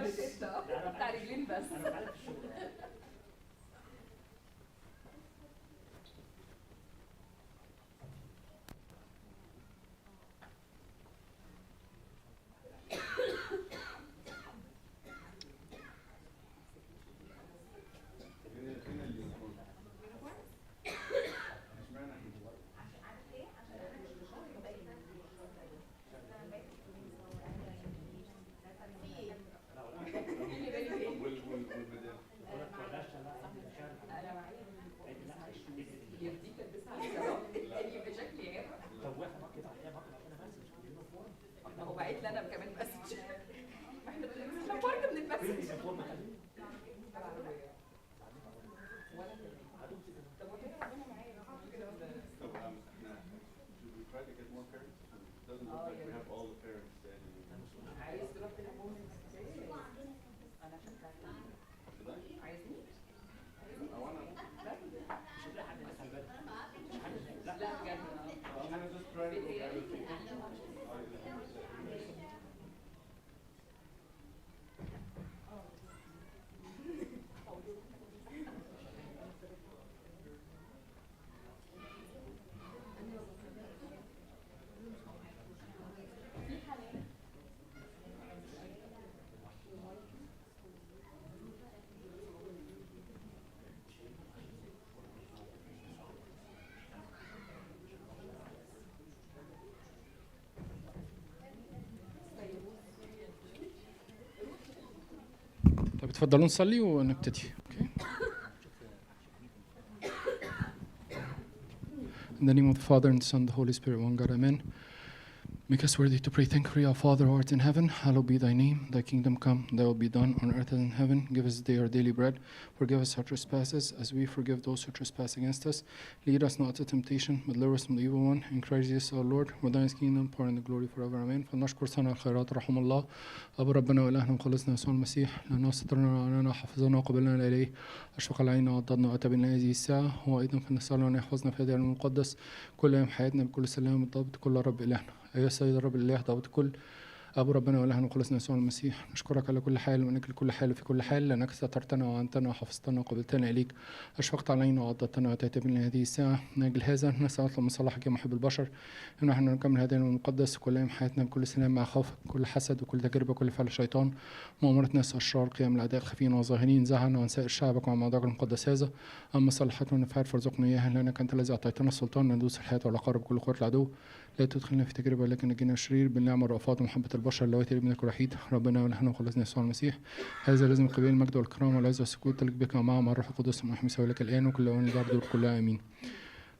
روشيتا بتاع رجلين بس. هو بعت لي انا كمان مسج. احنا برضه بنتمسج. عايز تروح تلعبون انا عشان عايزني لا بجد طب اتفضلوا نصلي ونبتدي. Okay. In the name of the Father and the Son and the Holy Spirit, one God, Amen. Make us worthy to pray. Thank you, our Father who art in heaven. Hallowed be thy name. Thy kingdom come. Thy will be done on earth as in heaven. Give us today our daily bread. Forgive us our trespasses as we forgive those who trespass against us. Lead us not into temptation, but deliver us from the evil one. In Christ Jesus our Lord. For thine is the kingdom, power, and the glory forever. Amen. فلنشكر صانع الخيرات رحم الله أبو ربنا وإلهنا مخلصنا يسوع المسيح لأنه سترنا وعنانا وحفظنا وقبلنا إليه أشفق علينا وعضدنا وأتى بنا هذه الساعة هو أيضا فنسأله أن يحفظنا في هذا المقدس كل يوم حياتنا بكل سلام والضبط كل رب إلهنا. أيها السيد الرب الإله ضابط كل أبو ربنا وإلهنا وخلصنا يسوع المسيح نشكرك على كل حال ومنك لكل حال وفي كل حال لأنك سترتنا وعنتنا وحفظتنا وقبلتنا إليك أشفقت علينا وعضدتنا وأتيت بنا هذه الساعة من أجل هذا نسأل من صلاحك يا محب البشر إن نحن نكمل هذا المقدس كل يوم حياتنا بكل سلام مع خوفك كل حسد وكل تجربة وكل فعل الشيطان مؤامرة ناس أشرار قيام الأعداء الخفيين والظاهرين زعلنا عن سائر شعبك وعن موضوعك المقدس هذا أما صلاحاتنا ونفعات فارزقنا إياها لأنك أنت الذي أعطيتنا السلطان ندوس الحياة والعقارب بكل قوة العدو لا تدخلنا في تجربة لكن نجينا الشرير بالنعمة والرأفات ومحبة البشر اللواتي ابنك الوحيد ربنا ونحن وخلصنا يسوع المسيح هذا لازم قبيل المجد والكرامة والعز والسكوت تلك بك ومعه مع الروح القدس ونحن مساوي لك الآن وكل أوان الدار كلها آمين.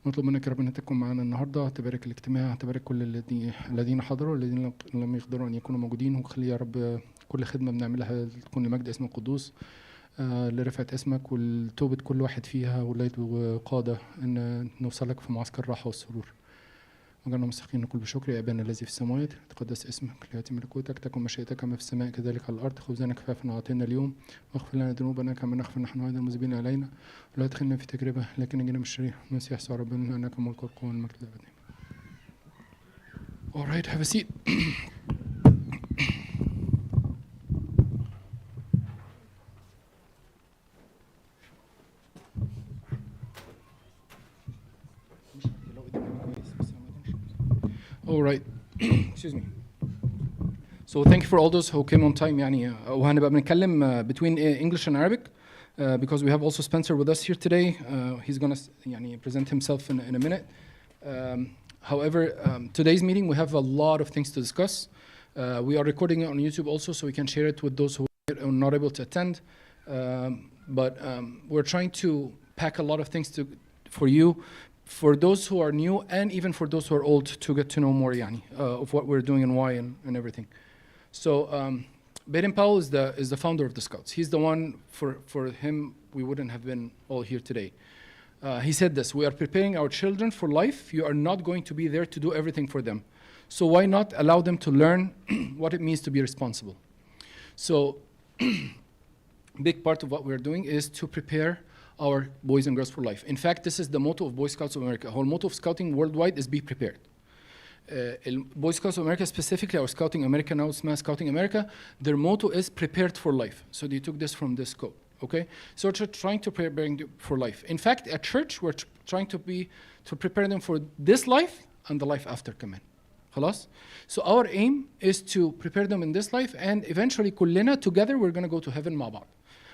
نطلب منك يا رب أن تكون معنا النهارده تبارك الاجتماع تبارك كل الذين حضروا والذين لم يقدروا أن يكونوا موجودين وخلي يا رب كل خدمة بنعملها تكون لمجد اسمك القدوس لرفعة اسمك والتوبة كل واحد فيها ولاية وقادة أن نوصلك في معسكر الراحة والسرور. وجعلنا مستحقين نقول بشكر يا أبانا الذي في السماوات تقدس اسمك ليأتي ملكوتك تكن مشيئتك كما في السماء كذلك على الأرض خبزنا كفافنا أعطينا اليوم واغفر لنا ذنوبنا كما نغفر نحن أيضا المذنبين علينا ولا تدخلنا في تجربة لكن نجينا من الشرير المسيح يسوع ربنا لأنك الملك والقوة والمجد الأبدي. All right, have a seat. All right. Excuse me. So thank you for all those who came on time. يعني وهنبقى بنتكلم between English and Arabic because we have also Spencer with us here today. He's gonna يعني present himself in a minute. However, today's meeting we have a lot of things to discuss. We are recording it on YouTube also, so we can share it with those who are not able to attend. But we're trying to pack a lot of things for you. For those who are new and even for those who are old to get to know more يعني, of what we're doing and why and everything. So Baden Powell is the founder of the Scouts. He's the one, for him, we wouldn't have been all here today. He said this, we are preparing our children for life. You are not going to be there to do everything for them. So why not allow them to learn what it means to be responsible? So big part of what we're doing is to prepare our boys and girls for life. In fact, this is the motto of Boy Scouts of America. The whole motto of scouting worldwide is be prepared. Boy Scouts of America specifically, or Scouting America now, اسمها Scouting America, their motto is prepared for life. So they took this from this quote, okay? So we're trying to prepare for life. In fact, at church, we're trying to prepare them for this life and the life after كمان. خلاص? So our aim is to prepare them in this life, and eventually كلنا together we're going to go to heaven مع بعض.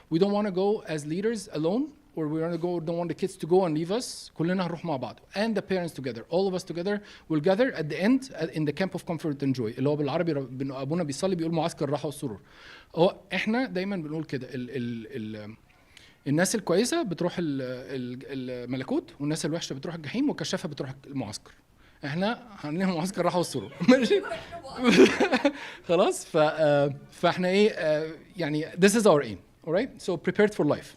We don't want to go as leaders alone, or we don't want the kids to go and leave us. كلنا هنروح مع بعض. And the parents together. All of us together will gather at the end in the camp of comfort and joy. اللي هو بالعربي أبونا بيصلي بيقول معسكر الراحة والسرور. إحنا دايما بنقول كده الناس الكويسة بتروح الملكوت، والناس الوحشة بتروح الجحيم، والكشافة بتروح المعسكر. احنا عاملين معسكر الراحة والسرور. ماشي؟ خلاص؟ فاحنا ايه يعني this is our aim. All right? So prepared for life.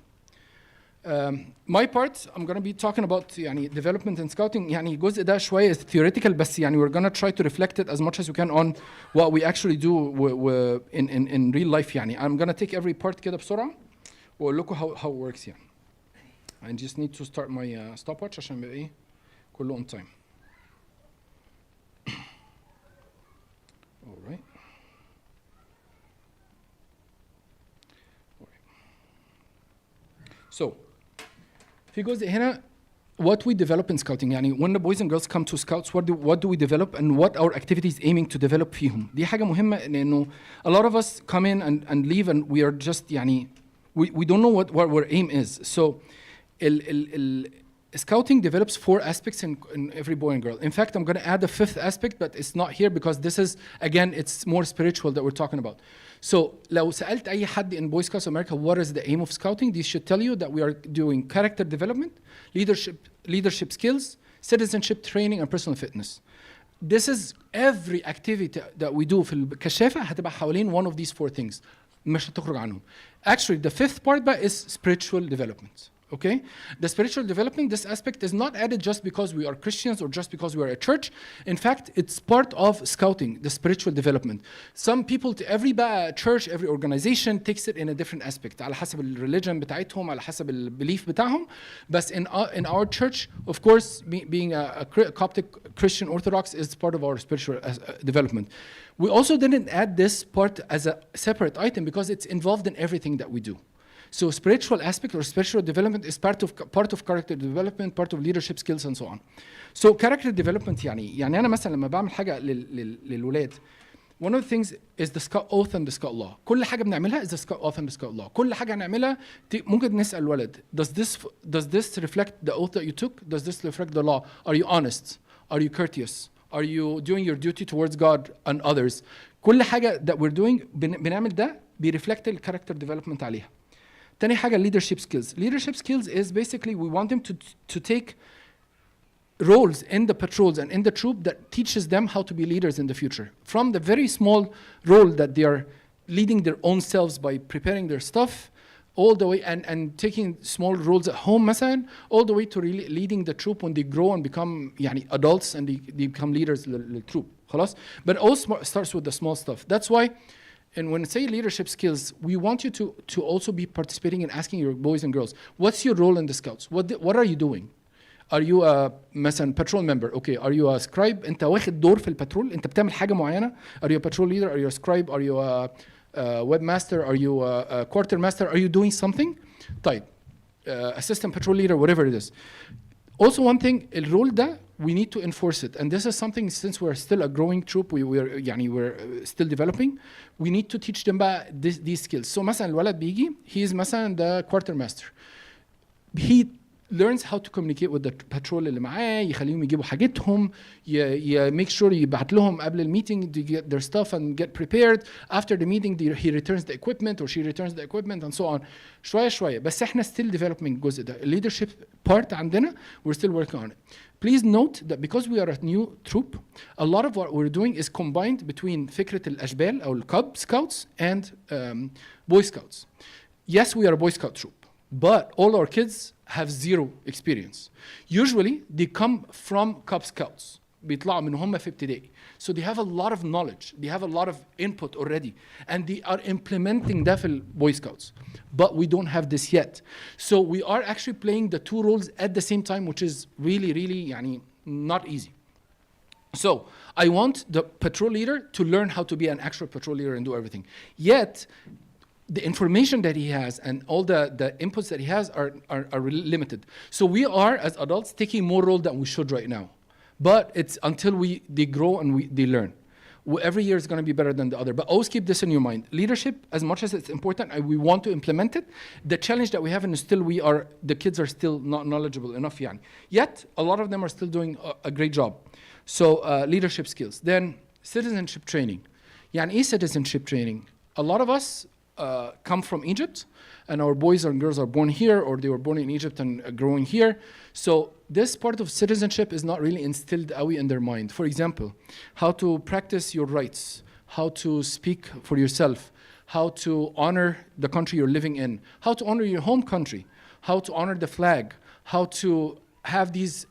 My part, I'm going to be talking about يعني development and scouting. يعني الجزء ده شوية theoretical، بس يعني we're going to try to reflect it as much as we can on what we actually do in real life. يعني I'm going to take every part كده بسرعة وأقول لكم how it works يعني. I just need to start my stopwatch عشان يبقى إيه كله on time. All right. So, في جزء هنا what we develop in scouting. يعني when the boys and girls come to scouts, what do we develop and what our activities aiming to develop فيهم. دي حاجة مهمة لأنه a lot of us come in and leave and we are just يعني we don't know what our aim is. So scouting develops 4 aspects in every boy and girl. In fact, I'm going to add a 5th aspect, but it's not here because this is, again, it's more spiritual that we're talking about. So لو سألت أي حد in Boy Scouts of America what is the aim of scouting, they should tell you that we are doing character development, leadership skills, citizenship training, and personal fitness. This is every activity that we do في الكشافة هتبقى حوالين one of these 4 things. مش هتخرج عنهم. Actually, the 5th part بقى is spiritual development. Okay? The spiritual development, this aspect is not added just because we are Christians or just because we are a church. In fact, it's part of scouting, the spiritual development. Some people, every church, every organization takes it in a different aspect. على حسب religion بتاعتهم, على حسب belief بتاعهم. But in our church, of course, being a Coptic Christian Orthodox is part of our spiritual development. We also didn't add this part as a separate item because it's involved in everything that we do. So spiritual aspect or spiritual development is part of character development, part of leadership skills and so on. So character development يعني أنا مثلا لما بعمل حاجة للولاد, one of the things is the scout oath and the scout law. كل حاجة بنعملها is the scout oath and the scout law. كل حاجة هنعملها ممكن نسأل الولد, does this reflect the oath that you took? Does this reflect the law? Are you honest? Are you courteous? Are you doing your duty towards God and others? كل حاجة that we're doing بنعمل ده بيرفلكت الكاركتر development عليها. تاني حاجة leadership skills. Leadership skills is basically we want them to take roles in the patrols and in the troop that teaches them how to be leaders in the future. From the very small role that they are leading their own selves by preparing their stuff, all the way and taking small roles at home مثلا, all the way to really leading the troop when they grow and become يعني adults and they become leaders للtroop. خلاص? But it all starts with the small stuff. That's why. And when I say leadership skills, we want you to also be participating in asking your boys and girls, what's your role in the scouts? What are you doing? Are you a مثلا patrol member? Okay, are you a scribe? أنت واخد دور في البترول؟ أنت بتعمل حاجة معينة؟ Are you a patrol leader? Are you a scribe? Are you a webmaster? Are you a quartermaster? Are you doing something? طيب, assistant patrol leader, whatever it is. Also one thing, الرول ده we need to enforce it, and this is something since we're still a growing troop, we're still developing. We need to teach them these skills. So مثلا الولد بيجي, he is مثلا the quartermaster. He learns how to communicate with the patrol اللي معاه, يخليهم يجيبوا حاجتهم, make sure يبعت لهم قبل الميتنج to get their stuff and get prepared. After the meeting he returns the equipment or she returns the equipment and so on. شوية شوية, بس احنا still developing الجزء ده. Leadership part عندنا, we're still working on it. Please note that because we are a new troop, a lot of what we're doing is combined between فكرة الأشبال أو Cub Scouts and Boy Scouts. Yes, we are a Boy Scout troop, but all our kids have 0 experience. Usually, they come from Cub Scouts. بيطلعوا من هم في ابتدائي. So they have a lot of knowledge. They have a lot of input already. And they are implementing that في Boy Scouts. But we don't have this yet. So we are actually playing the 2 roles at the same time, which is really, really يعني not easy. So I want the patrol leader to learn how to be an actual patrol leader and do everything. Yet, the information that he has and all the inputs that he has are really limited. So we are, as adults, taking more role than we should right now. But it's until they grow and they learn. Every year is going to be better than the other. But always keep this in your mind. Leadership, as much as it's important and we want to implement it, the challenge that we have is still the kids are still not knowledgeable enough. Yani. Yet, a lot of them are still doing a great job. So leadership skills. Then citizenship training. Yani citizenship training. A lot of us come from Egypt, and our boys and girls are born here, or they were born in Egypt and growing here. So this part of citizenship is not really instilled in their mind. For example, how to practice your rights, how to speak for yourself, how to honor the country you're living in, how to honor your home country, how to honor the flag, how to have these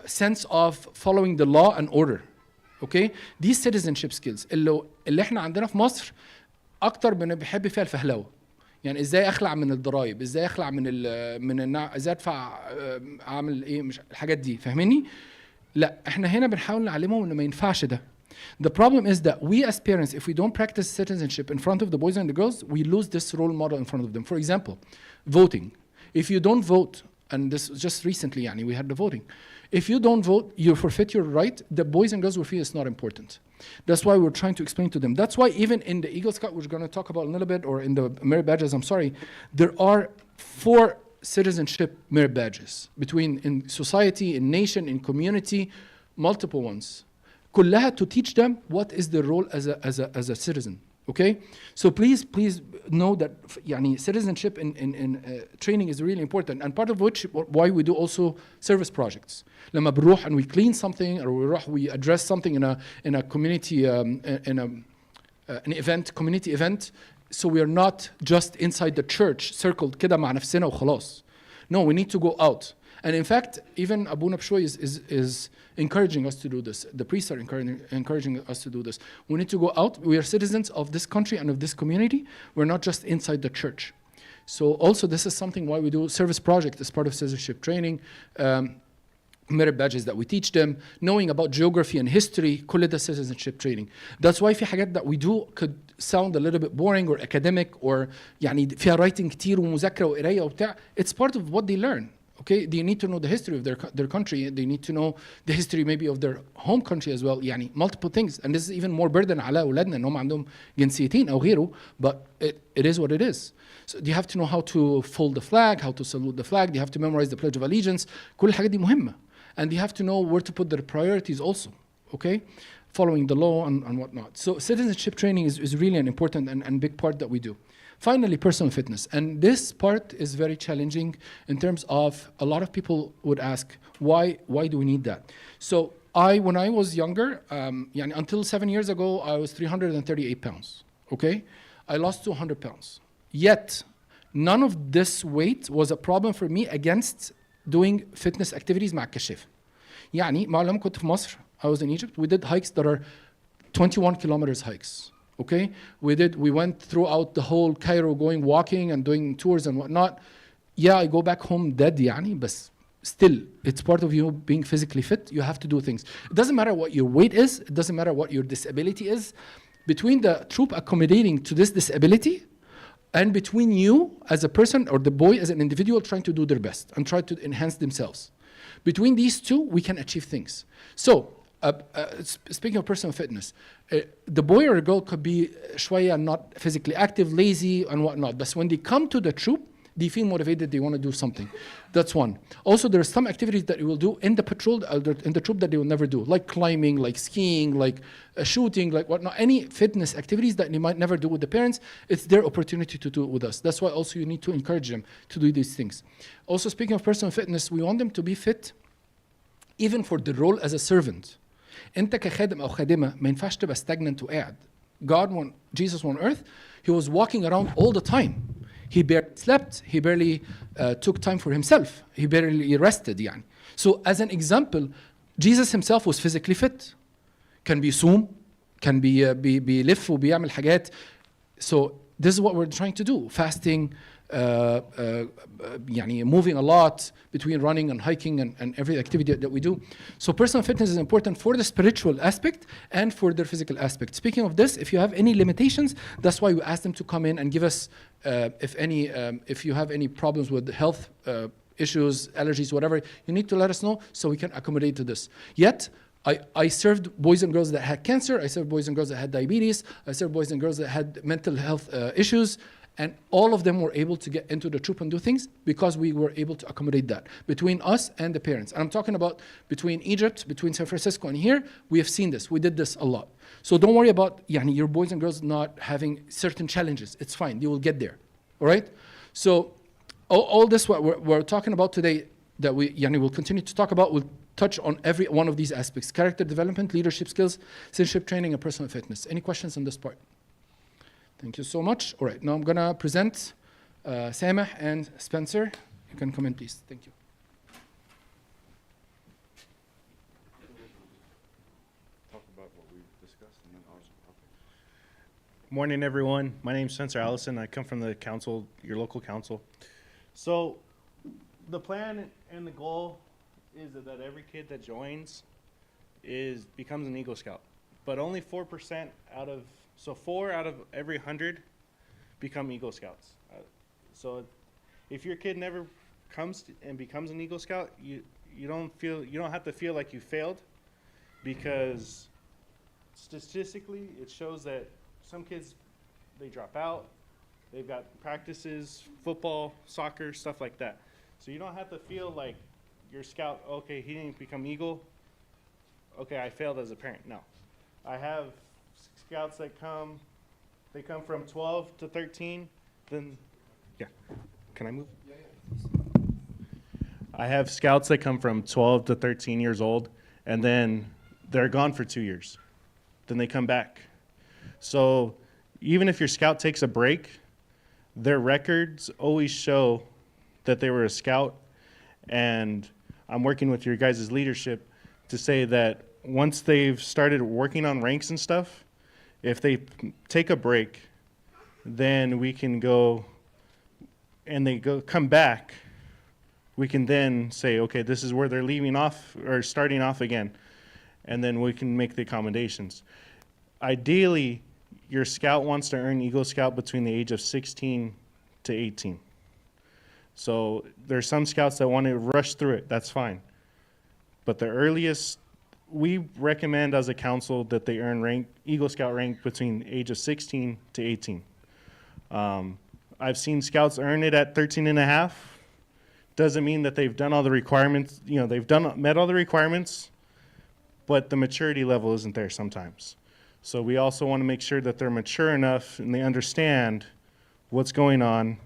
sense of following the law and order. Okay? These citizenship skills اللي احنا عندنا في مصر اكتر بنحب فيها الفهلوه. يعني ازاي اخلع من الضرايب، ازاي اخلع ازاي ادفع اعمل ايه، مش الحاجات دي، فاهميني؟ لا احنا هنا بنحاول نعلمهم ان ما ينفعش ده. The problem is that we as parents, if we don't practice citizenship in front of the boys and the girls, we lose this role model in front of them. For example, voting. If you don't vote, and this was just recently, yani, we had the voting. If you don't vote, you forfeit your right. The boys and girls will feel it's not important. That's why we're trying to explain to them. That's why even in the Eagle Scout, which we're going to talk about a little bit, or in the merit badges, I'm sorry, there are 4 citizenship merit badges in society, in nation, in community, multiple ones. كلها to teach them what is their role as a citizen. Okay, so please know that يعني citizenship in training is really important, and part of why we do also service projects. لما بنروح and we clean something, or we address something in a community an event, community event, so we are not just inside the church circled كده مع نفسنا وخلاص. No, we need to go out. And in fact, even Abu Nabshoy is encouraging us to do this. The priests are encouraging us to do this. We need to go out. We are citizens of this country and of this community. We're not just inside the church. So also this is something why we do service project as part of citizenship training, merit badges that we teach them, knowing about geography and history, كل ده citizenship training. That's why في حاجات that we do could sound a little bit boring or academic, or يعني فيها writing كتير ومذاكرة وقراية وبتاع. It's part of what they learn. Okay, they need to know the history of their country. They need to know the history maybe of their home country as well. يعني multiple things, and this is even more burden على أولادنا إن هم عندهم جنسيتين أو غيره. But it is what it is. So they have to know how to fold the flag, how to salute the flag. They have to memorize the Pledge of Allegiance. كل الحاجات دي مهمة. And they have to know where to put their priorities also. Okay, following the law and whatnot. So citizenship training is really an important and big part that we do. Finally, personal fitness. And this part is very challenging in terms of a lot of people would ask, why do we need that? So when I was younger, until 7 years ago, I was 338 pounds, okay? I lost 200 pounds. Yet, none of this weight was a problem for me against doing fitness activities مع الكشاف. يعني لما كنت في مصر, I was in Egypt, we did hikes that are 21 kilometers hikes. Okay, we went throughout the whole Cairo, walking and doing tours and whatnot. Yeah, I go back home dead, يعني, but still, it's part of you being physically fit. You have to do things. It doesn't matter what your weight is. It doesn't matter what your disability is. Between the troop accommodating to this disability, and between you as a person, or the boy as an individual trying to do their best and try to enhance themselves. Between these two, we can achieve things. So, speaking of personal fitness, the boy or a girl could be شوية not physically active, lazy, and whatnot. But when they come to the troop, they feel motivated, they want to do something. That's one. Also, there are some activities that you will do in the patrol, in the troop that they will never do, like climbing, like skiing, like shooting, like whatnot. Any fitness activities that they might never do with the parents, it's their opportunity to do it with us. That's why also you need to encourage them to do these things. Also, speaking of personal fitness, we want them to be fit even for the role as a servant. انت كخادم او خادمه ما ينفعش تبقى stagnant وقاعد. Jesus on earth, he was walking around all the time. He barely slept, he barely took time for himself, he barely rested يعني. So as an example, Jesus himself was physically fit. كان بيصوم, كان بيلف وبيعمل حاجات. So this is what we're trying to do. Fasting, يعني moving a lot between running and hiking and every activity that we do. So personal fitness is important for the spiritual aspect and for their physical aspect. Speaking of this, if you have any limitations, that's why we asked them to come in and give us, if you have any problems with health issues, allergies, whatever, you need to let us know so we can accommodate to this. Yet, I served boys and girls that had cancer, I served boys and girls that had diabetes, I served boys and girls that had mental health issues, and all of them were able to get into the troop and do things because we were able to accommodate that between us and the parents. And I'm talking about between Egypt, between San Francisco and here, we have seen this, we did this a lot. So don't worry about your boys and girls not having certain challenges, it's fine, they will get there, all right? So all this what we're talking about today that we will continue to talk about will touch on every one of these aspects: character development, leadership skills, citizenship training, and personal fitness. Any questions on this part? Thank you so much. All right, now I'm gonna present Sameh and Spencer. You can come in, please. Thank you. Talk about what we've discussed and then also. Morning, everyone. My name is Spencer Allison. I come from the council, your local council. So the plan and the goal is that every kid that joins becomes an Eagle Scout, but only 4% so 4 out of every 100 become Eagle Scouts. So if your kid never comes and becomes an Eagle Scout, you don't have to feel like you failed, because statistically it shows that some kids, they drop out, they've got practices, football, soccer, stuff like that. So you don't have to feel like your scout, okay, he didn't become Eagle, okay, I failed as a parent. No. I have scouts that they come from 12 to 13, then, yeah, can I move? Yeah. I have scouts that come from 12 to 13 years old, and then they're gone for 2 years. Then they come back. So even if your scout takes a break, their records always show that they were a scout, and I'm working with your guys' leadership to say that once they've started working on ranks and stuff, if they take a break, then we can go and come back, we can then say, okay, this is where they're leaving off or starting off again, and then we can make the accommodations. Ideally, your scout wants to earn Eagle Scout between the age of 16 to 18. So there's some scouts that want to rush through it, that's fine. But the earliest, we recommend as a council that they earn Eagle Scout rank between the age of 16 to 18. I've seen scouts earn it at 13 and a half. Doesn't mean that they've done all the requirements, they've met all the requirements, but the maturity level isn't there sometimes. So we also want to make sure that they're mature enough and they understand what's going on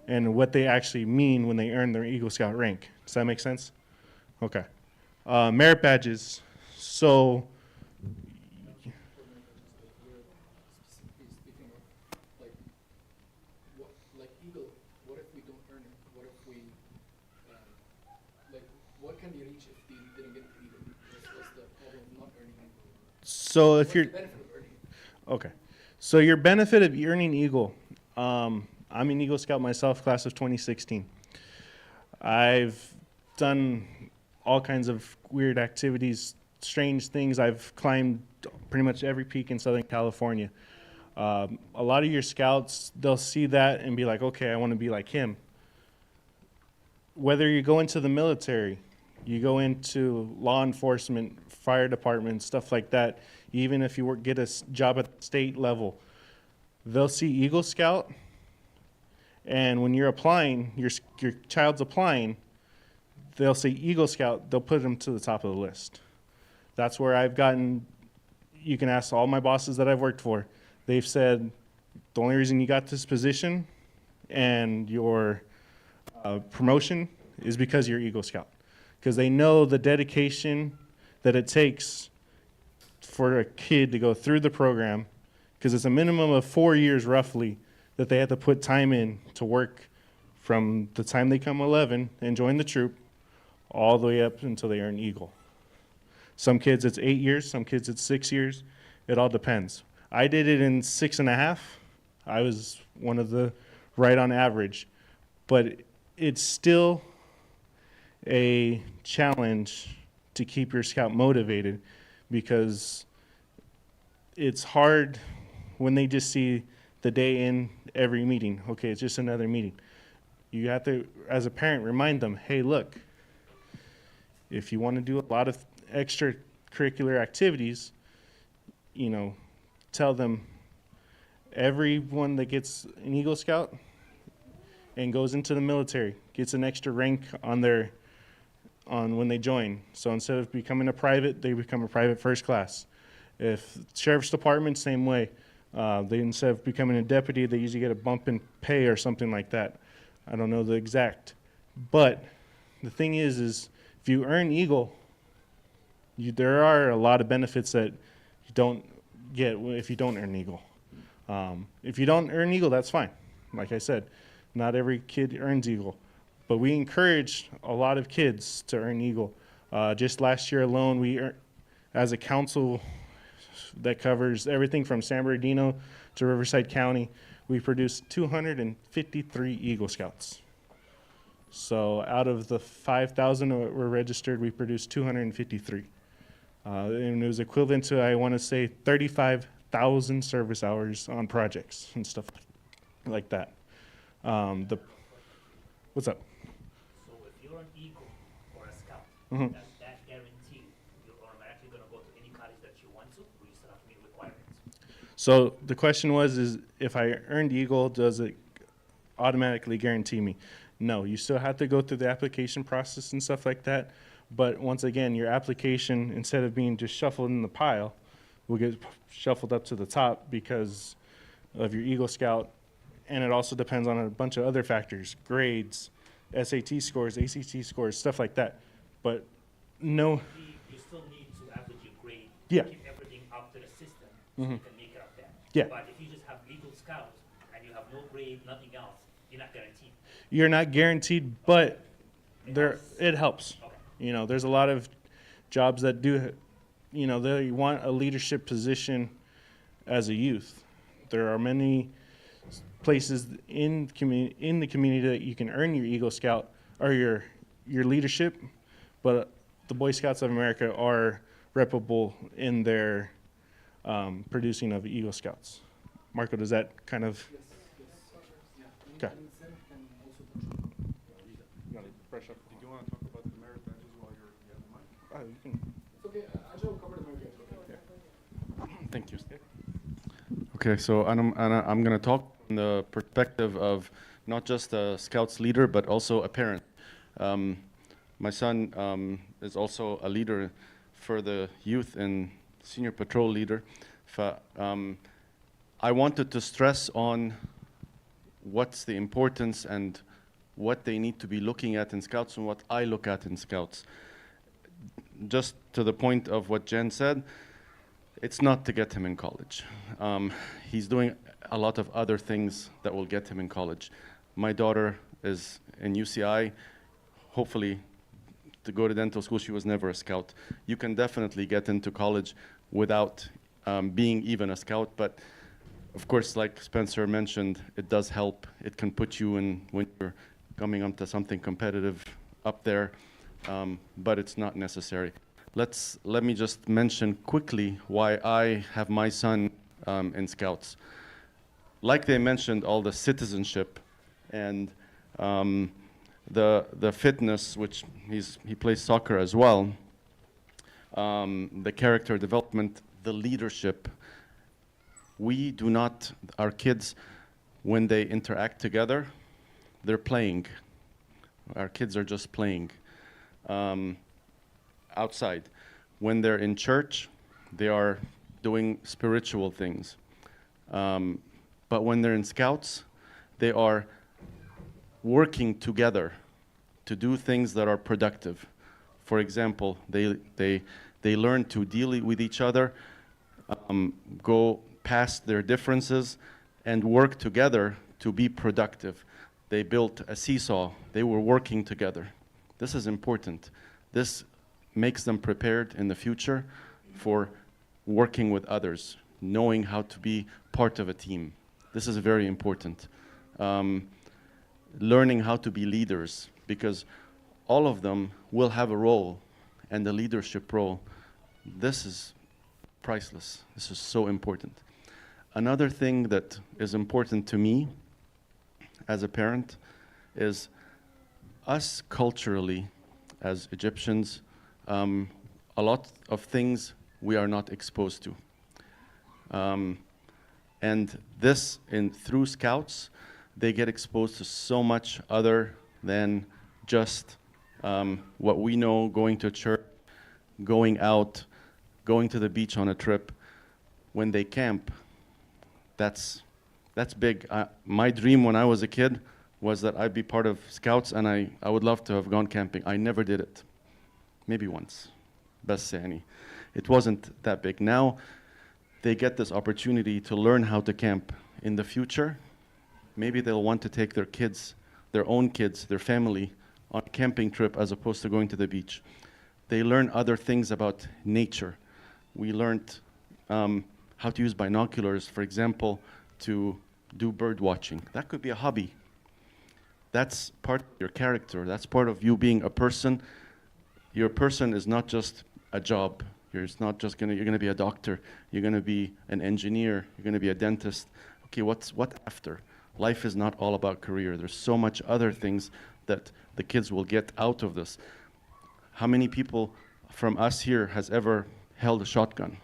and what they actually mean when they earn their Eagle Scout rank. Does that make sense? Okay. Merit badges. So like Eagle, what if we don't earn it? What if we, what can they reach if they didn't get to Eagle? What's the problem of not earning Eagle? So if What's you're, the benefit of earning it? okay. So your benefit of earning Eagle, I'm an Eagle Scout myself, class of 2016. I've done all kinds of weird activities, strange things. I've climbed pretty much every peak in Southern California. A lot of your scouts, they'll see that and be like, okay, I want to be like him. Whether you go into the military, you go into law enforcement, fire department, stuff like that, even if you get a job at the state level, they'll see Eagle Scout, and when you're applying, your child's applying, they'll say Eagle Scout, they'll put them to the top of the list. That's where I've gotten, you can ask all my bosses that I've worked for, they've said, the only reason you got this position and your promotion is because you're Eagle Scout. Because they know the dedication that it takes for a kid to go through the program, because it's a minimum of 4 years roughly that they have to put time in to work from the time they come 11 and join the troop all the way up until they earn Eagle. Some kids it's 8 years, some kids it's 6 years. It all depends. I did it in 6.5. I was one of the right on average. But it's still a challenge to keep your scout motivated, because it's hard when they just see the day in every meeting. Okay, it's just another meeting. You have to, as a parent, remind them, hey, look, if you want to do a lot of extracurricular activities, you know, tell them everyone that gets an Eagle Scout and goes into the military gets an extra rank on when they join. So instead of becoming a private, they become a private first class. If sheriff's department, same way. They, instead of becoming a deputy, they usually get a bump in pay or something like that. I don't know the exact. But the thing is if you earn Eagle, there are a lot of benefits that you don't get if you don't earn Eagle. If you don't earn Eagle, that's fine. Like I said, not every kid earns Eagle. But we encourage a lot of kids to earn Eagle. Just last year alone, we as a council that covers everything from San Bernardino to Riverside County, we produced 253 Eagle Scouts. So out of the 5,000 that were registered, we produced 253. And it was equivalent to, I want to say, 35,000 service hours on projects and stuff like that. What's up? So if you're an Eagle or a Scout, Mhm. does that guarantee you're automatically going to go to any college that you want to, or you still have to meet requirements? So the question is if I earned Eagle, does it automatically guarantee me? No, you still have to go through the application process and stuff like that. But once again, your application, instead of being just shuffled in the pile, will get shuffled up to the top because of your Eagle Scout. And it also depends on a bunch of other factors, grades, SAT scores, ACT scores, stuff like that. But no, You still need to average your grade, Yeah. keep everything up to the system, so you can make it up there. Yeah. But if you just have Eagle Scouts and you have no grade, nothing else, you're not guaranteed. you're not guaranteed, but helps. it helps. Okay. You know, there's a lot of jobs that do, you know, they want a leadership position as a youth. There are many places in the community that you can earn your Eagle Scout or your leadership, but the Boy Scouts of America are reputable in their producing of Eagle Scouts. Marco, does that kind of? Okay. Did you want to talk about the merit badges while you have the mic? You can. Okay, I will cover the market. Thank you. Okay, so I'm going to talk from the perspective of not just a Scouts leader, but also a parent. My son is also a leader for the youth and senior patrol leader. I wanted to stress on what's the importance and what they need to be looking at in Scouts and what I look at in Scouts. Just to the point of what Jen said, it's not to get him in college. He's doing a lot of other things that will get him in college. My daughter is in UCI, hopefully to go to dental school. She was never a Scout. You can definitely get into college without being even a Scout, but of course, like Spencer mentioned, it does help. It can put you in when you're coming up to something competitive up there, but it's not necessary. Let me just mention quickly why I have my son in Scouts. Like they mentioned, all the citizenship and the fitness, which he plays soccer as well, the character development, the leadership. We do not, our kids, when they interact together, they're playing. Our kids are just playing outside. When they're in church, they are doing spiritual things. But when they're in Scouts, they are working together to do things that are productive. For example, they learn to deal with each other, go past their differences, and work together to be productive. They built a seesaw. They were working together. This is important. This makes them prepared in the future for working with others, knowing how to be part of a team. This is very important. Learning how to be leaders, because all of them will have a role, and the leadership role. This is priceless. This is so important. Another thing that is important to me as a parent is us culturally, as Egyptians, a lot of things we are not exposed to. And this, through Scouts, they get exposed to so much other than just what we know, going to church, going out, going to the beach on a trip. When they camp, that's big. My dream when I was a kid was that I'd be part of Scouts, and I would love to have gone camping. I never did it. Maybe once. BSA. It wasn't that big. Now they get this opportunity to learn how to camp. In the future, maybe they'll want to take their kids, their own kids, their family, on a camping trip as opposed to going to the beach. They learn other things about nature. We learned how to use binoculars, for example, to do bird watching. That could be a hobby. That's part of your character. That's part of you being a person. Your person is not just a job. You're gonna be a doctor. You're gonna be an engineer. You're gonna be a dentist. Okay, what after? Life is not all about career. There's so much other things that the kids will get out of this. How many people from us here has ever held a shotgun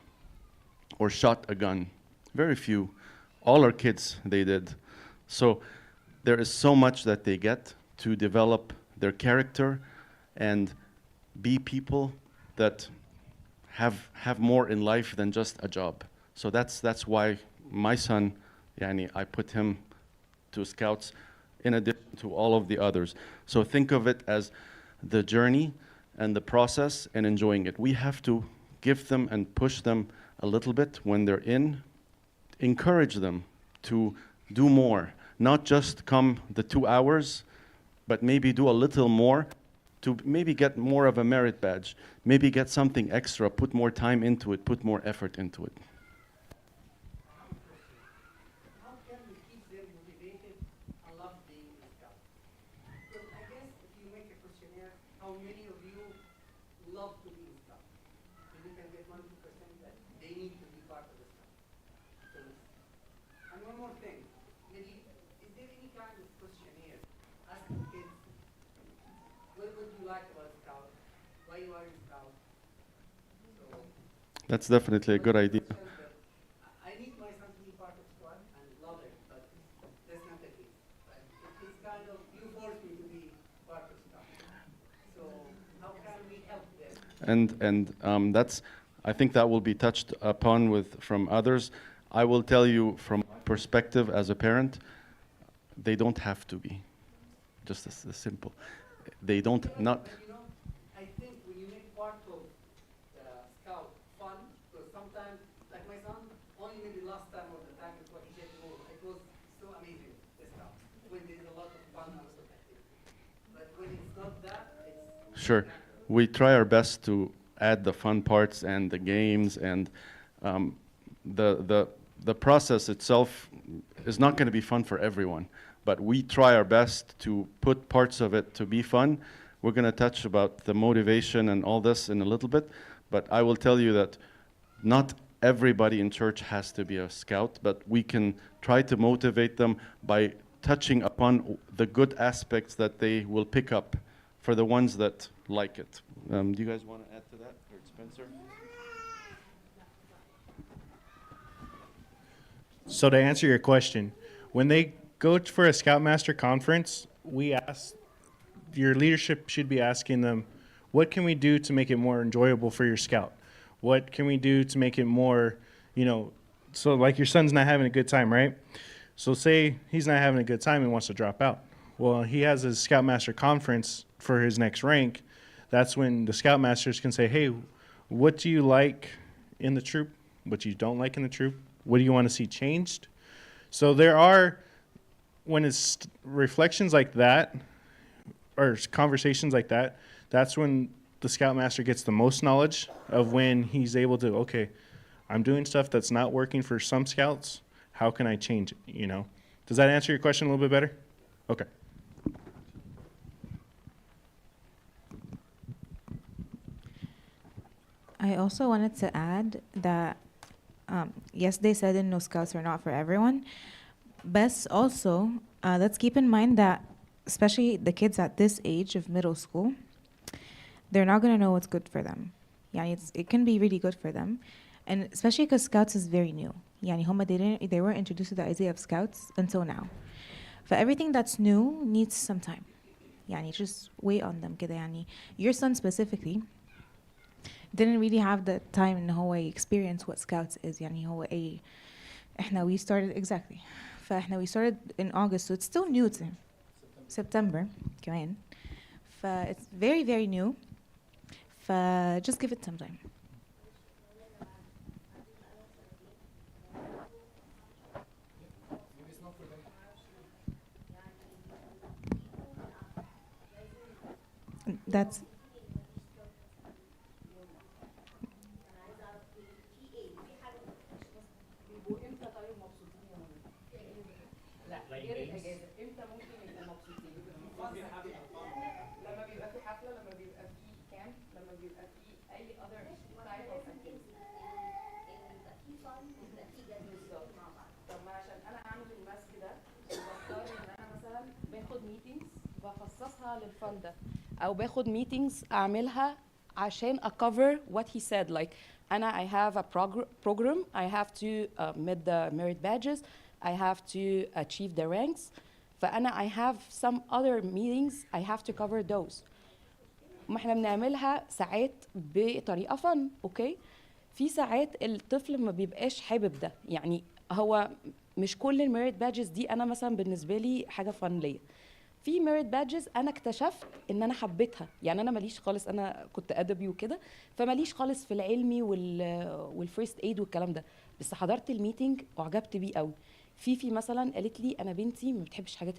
or shot a gun? Very few. All our kids, they did. So there is so much that they get to develop their character and be people that have more in life than just a job. So that's why my son, I put him to Scouts in addition to all of the others. So think of it as the journey and the process and enjoying it. We have to give them and push them a little bit when they're in, encourage them to do more, not just come the 2 hours, but maybe do a little more to maybe get more of a merit badge, maybe get something extra, put more time into it, put more effort into it. How can we keep them motivated and love being a scout? Because I guess if you make a questionnaire, how many of you love to be a scout? And you can get 1% that they need to be part of the scout. And one more thing, maybe, is there any kind of questionnaire asking kids, what do you like about scout? Why you are in scout? So, That's definitely a good idea. I need my son to be part of squad and love it, but that's not the case. Right? It's kind of, you force me to be part of squad. So how can we help them? And I think that will be touched upon from others. I will tell you from my perspective as a parent, they don't have to be. Just as simple. They don't not. But, I think when you make part of the scout fun, because sometimes, like my son, only maybe last time or the time before he get more, it was so amazing, the scout, when there's a lot of fun and stuff activity. But when it's not that, it's... Sure. We try our best to add the fun parts and the games, and the process itself is not going to be fun for everyone. But we try our best to put parts of it to be fun. We're going to touch about the motivation and all this in a little bit. But I will tell you that not everybody in church has to be a scout, but we can try to motivate them by touching upon the good aspects that they will pick up for the ones that like it. Do you guys want to add to that, or Spencer? So to answer your question, when they go for a Scoutmaster conference, your leadership should be asking them, what can we do to make it more enjoyable for your scout? What can we do to make it more, so like your son's not having a good time, right? So say he's not having a good time and wants to drop out. Well, he has his Scoutmaster conference for his next rank. That's when the Scoutmasters can say, hey, what do you like in the troop? What you don't like in the troop? What do you want to see changed? So there are, when it's reflections like that, or conversations like that, that's when the Scoutmaster gets the most knowledge of when he's able to, okay, I'm doing stuff that's not working for some scouts, how can I change it, you know? Does that answer your question a little bit better? Okay. I also wanted to add that, yes, they said no scouts are not for everyone, but also let's keep in mind that especially the kids at this age of middle school, they're not going to know what's good for them. Yeah, it can be really good for them, and especially because scouts is very new. يعني هم they weren't introduced to the idea of scouts until now. For everything that's new needs some time. يعني just wait on them كده يعني. Your son specifically didn't really have the time إن هو experience what scouts is. يعني هو we started exactly. we started in August, so it's still new to him. September كمان. It's very very new. Just give it some time. That's بيبقوا امتى طيب مبسوطين يا منى؟ لا غير الاجازه امتى ممكن يبقوا مبسوطين؟ لما بيبقى في حفله، لما بيبقى في كامب، لما بيبقى في اي other type of activity. بالظبط. طب ما عشان انا اعمل الماسك ده بضطر ان انا مثلا باخد ميتينجز بخصصها للفن ده، او باخد ميتينجز اعملها عشان اكفر what he said, like أنا I have a program, I have to meet the merit badges, I have to achieve the ranks, فأنا I have some other meetings I have to cover those. ما احنا بنعملها ساعات بطريقة فن، اوكي؟ في ساعات الطفل ما بيبقاش حابب ده، يعني هو مش كل الميريت بادجز دي أنا مثلا بالنسبة لي حاجة فن ليا. في ميريت بادجز انا اكتشفت ان انا حبيتها، يعني انا ماليش خالص، انا كنت ادبي وكده فماليش خالص في العلمي والفيرست ايد والكلام ده، بس حضرت الميتنج وعجبت بيه قوي. في مثلا قالت لي انا بنتي ما بتحبش الحاجات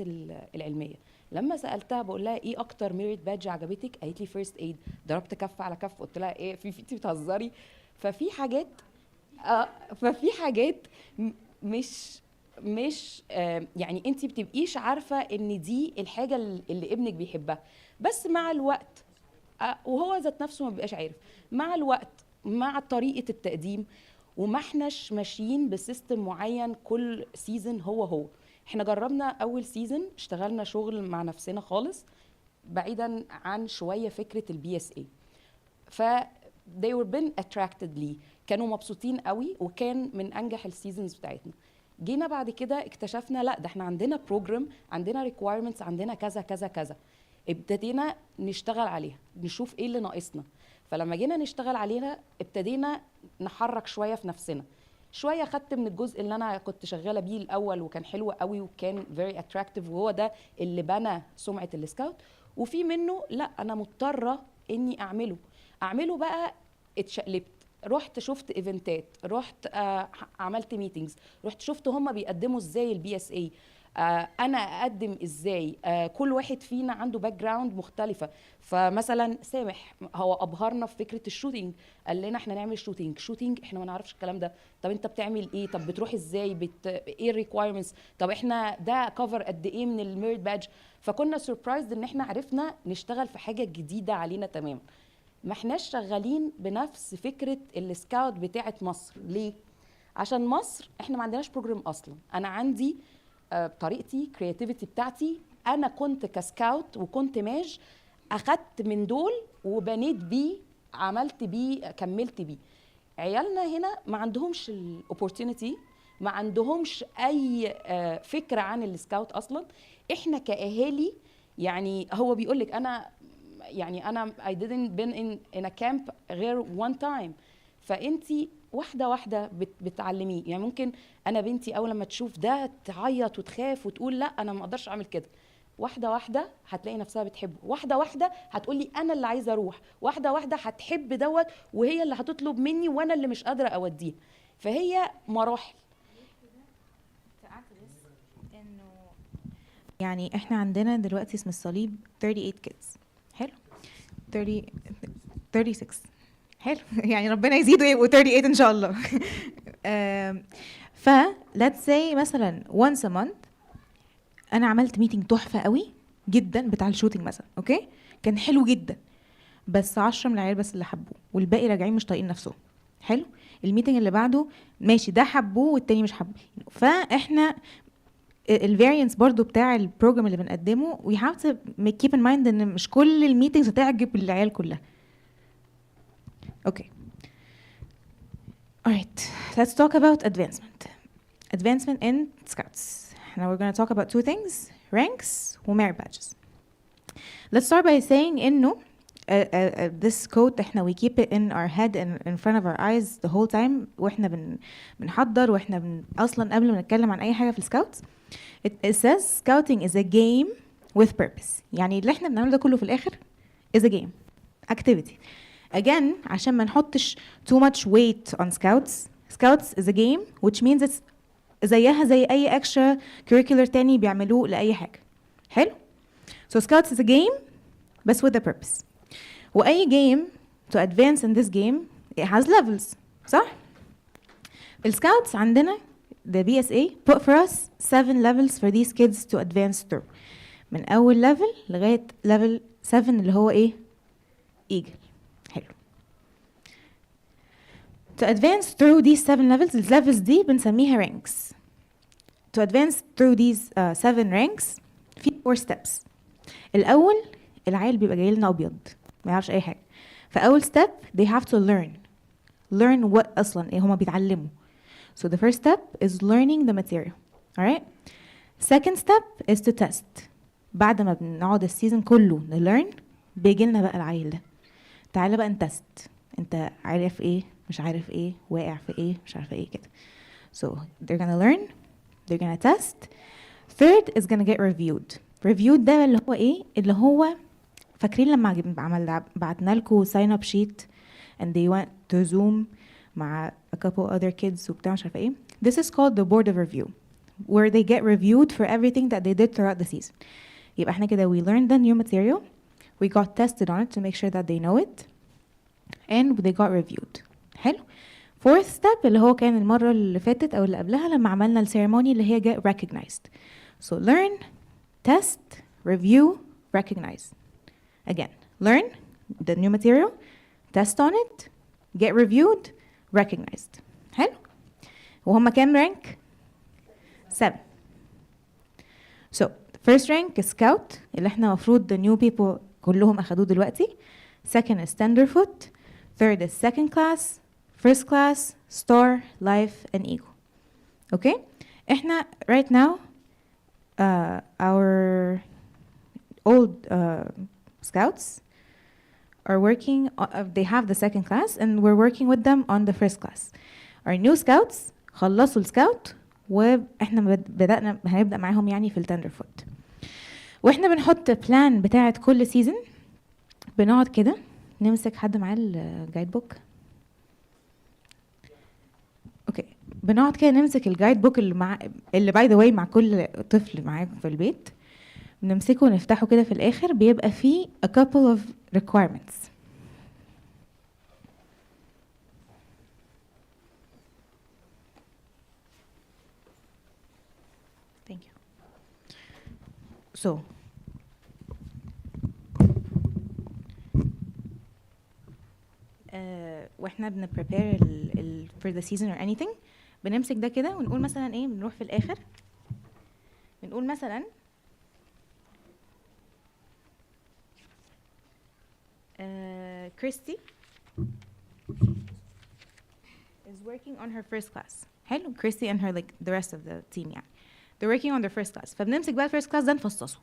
العلميه، لما سالتها بقول لها ايه اكتر ميريت بادج عجبتك، قالت لي فيرست ايد. ضربت كف على كف، قلت لها ايه انت بتهزري؟ ففي حاجات ففي حاجات مش يعني انت بتبقيش عارفه ان دي الحاجه اللي ابنك بيحبها، بس مع الوقت وهو ذات نفسه ما بيبقاش عارف، مع الوقت مع طريقه التقديم، وما احناش ماشيين بسيستم معين كل سيزون هو. احنا جربنا اول سيزون اشتغلنا شغل مع نفسنا خالص بعيدا عن شويه فكره البي اس اي، ف they were been attracted ليه، كانوا مبسوطين قوي وكان من انجح السيزونز بتاعتنا. جينا بعد كده اكتشفنا لا ده احنا عندنا بروجرام، عندنا ريكوايرمنتس، عندنا كذا كذا كذا، ابتدينا نشتغل عليها نشوف ايه اللي ناقصنا. فلما جينا نشتغل عليها ابتدينا نحرك شويه في نفسنا، شويه خدت من الجزء اللي انا كنت شغاله بيه الاول وكان حلو قوي وكان very attractive وهو ده اللي بنى سمعه السكاوت، وفي منه لا انا مضطره اني اعمله بقى. اتشقلبت، رحت شفت ايفنتات، رحت عملت ميتينجز، رحت شفت هم بيقدموا ازاي البي اس اي، انا اقدم ازاي. كل واحد فينا عنده باك جراوند مختلفه، فمثلا سامح هو ابهرنا في فكره الشوتينج، قال لنا احنا نعمل شوتينج احنا ما نعرفش الكلام ده، طب انت بتعمل ايه، طب بتروح ازاي، ايه الريكوايرمنتس، طب احنا ده كفر قد ايه من الميريت بادج. فكنا سربرايزد ان احنا عرفنا نشتغل في حاجه جديده علينا تماما، ما احناش شغالين بنفس فكره السكاوت بتاعه مصر. ليه؟ عشان مصر احنا ما عندناش بروجرام اصلا، انا عندي طريقتي كرياتيفيتي بتاعتي، انا كنت كسكاوت وكنت ماج اخدت من دول وبنيت بيه، عملت بيه، كملت بيه. عيالنا هنا ما عندهمش الاوبورتونيتي، ما عندهمش اي فكره عن السكاوت اصلا. احنا كاهالي يعني هو بيقول لك انا I didn't been in a camp غير one time، فانتي واحدة بتعلميه. يعني ممكن انا بنتي اول لما تشوف ده تعيط وتخاف وتقول لا انا ما اقدرش اعمل كده، واحدة هتلاقي نفسها بتحبه، واحدة هتقولي انا اللي عايزة اروح، واحدة هتحب دوت وهي اللي هتطلب مني وانا اللي مش قادرة اوديها. فهي مراحل. يعني احنا عندنا دلوقتي اسم الصليب 38 kids، حلو، 36 حلو يعني ربنا يزيده يبقوا 38 ان شاء الله. ف let's say مثلا once a month انا عملت ميتنج تحفه قوي جدا بتاع الشوتينج مثلا، اوكي، كان حلو جدا، بس 10 من العيال بس اللي حبوه والباقي راجعين مش طايقين نفسهم. حلو. الميتنج اللي بعده ماشي، ده حبوه والتاني مش حبوه. فاحنا الفاريانس برضو بتاع البروجرام اللي بنقدمه we have to keep in mind ان مش كل الميتنجز هتعجب العيال كلها. اوكي. Alright, let's talk about advancement. Advancement in Scouts. Now we're going to talk about two things, ranks و merit badges. Let's start by saying إنه this quote احنا we keep it in our head and in front of our eyes the whole time واحنا بنحضر واحنا أصلا قبل ما نتكلم عن أي حاجة في السكاوتس. It says scouting is a game with purpose. يعني اللي احنا بنعمله ده كله في الآخر is a game, activity. Again, عشان ما نحطش too much weight on scouts. Scouts is a game which means it's زيها زي أي extra curricular تاني بيعملوه لأي حاجة. حلو؟ So scouts is a game بس with a purpose. وأي game to advance in this game it has levels. صح؟ السكاوتس عندنا the BSA put for us 7 levels for these kids to advance through. من أول level لغاية level 7 اللي هو إيه؟ Eagle. حلو. To advance through these 7 levels, levels دي بنسميها ranks. To advance through these 7 ranks في 4 steps. الأول العيل بيبقى جاي لنا أبيض ما يعرفش أي حاجة. فأول step they have to learn what أصلا إيه هما بيتعلموا. So the first step is learning the material. Alright? Second step is to test. بعد ما بنقعد السيزون كله نليرن بيجي لنا بقى العيل ده. تعالى بقى نتست. أنت عارف إيه؟ مش عارف إيه؟ واقع في إيه؟ مش عارفة إيه كده. So they're gonna learn. They're gonna test. Third is gonna get reviewed. Reviewed ده اللي هو إيه؟ اللي هو فاكرين لما بعتنا لكم sign up sheet and they went to Zoom مع a couple other kids وبتاع مش عارفة إيه. This is called the board of review where they get reviewed for everything that they did throughout the season. يبقى احنا كده we learned the new material, we got tested on it to make sure that they know it, and they got reviewed. حلو. Fourth step اللي هو كان المرة اللي فاتت أو اللي قبلها لما عملنا السيرموني اللي هي get recognized. So learn, test, review, recognize. Again, learn the new material, test on it, get reviewed, recognized. حلو. وهم كام rank؟ 7. So first rank is scout اللي احنا مفروض the new people كلهم أخدوه دلوقتي. Second is tenderfoot. Third is second class. First class, star, life, and eagle. Okay? احنا right now our old scouts are working they have the second class and we're working with them on the first class. Our new scouts خلصوا السكاوت واحنا هنبدأ معاهم يعني في التندرفوت. واحنا بنحط بلان بتاعت كل سيزون بنقعد كده نمسك حد معاه الجايد بوك. اوكي بنقعد كده نمسك الجايد بوك اللي باي ذا واي مع كل طفل معاكم في البيت نمسكه ونفتحه كده في الاخر بيبقى فيه a couple of requirements. Thank you. So واحنا بنبريبير for the season or anything بنمسك ده كده ونقول مثلا ايه، بنروح في الاخر بنقول مثلا Christy is working on her first class. حلو. Christy and her like the rest of the team يعني they're working on their first class. فبنمسك بقى first class ده نفصصه.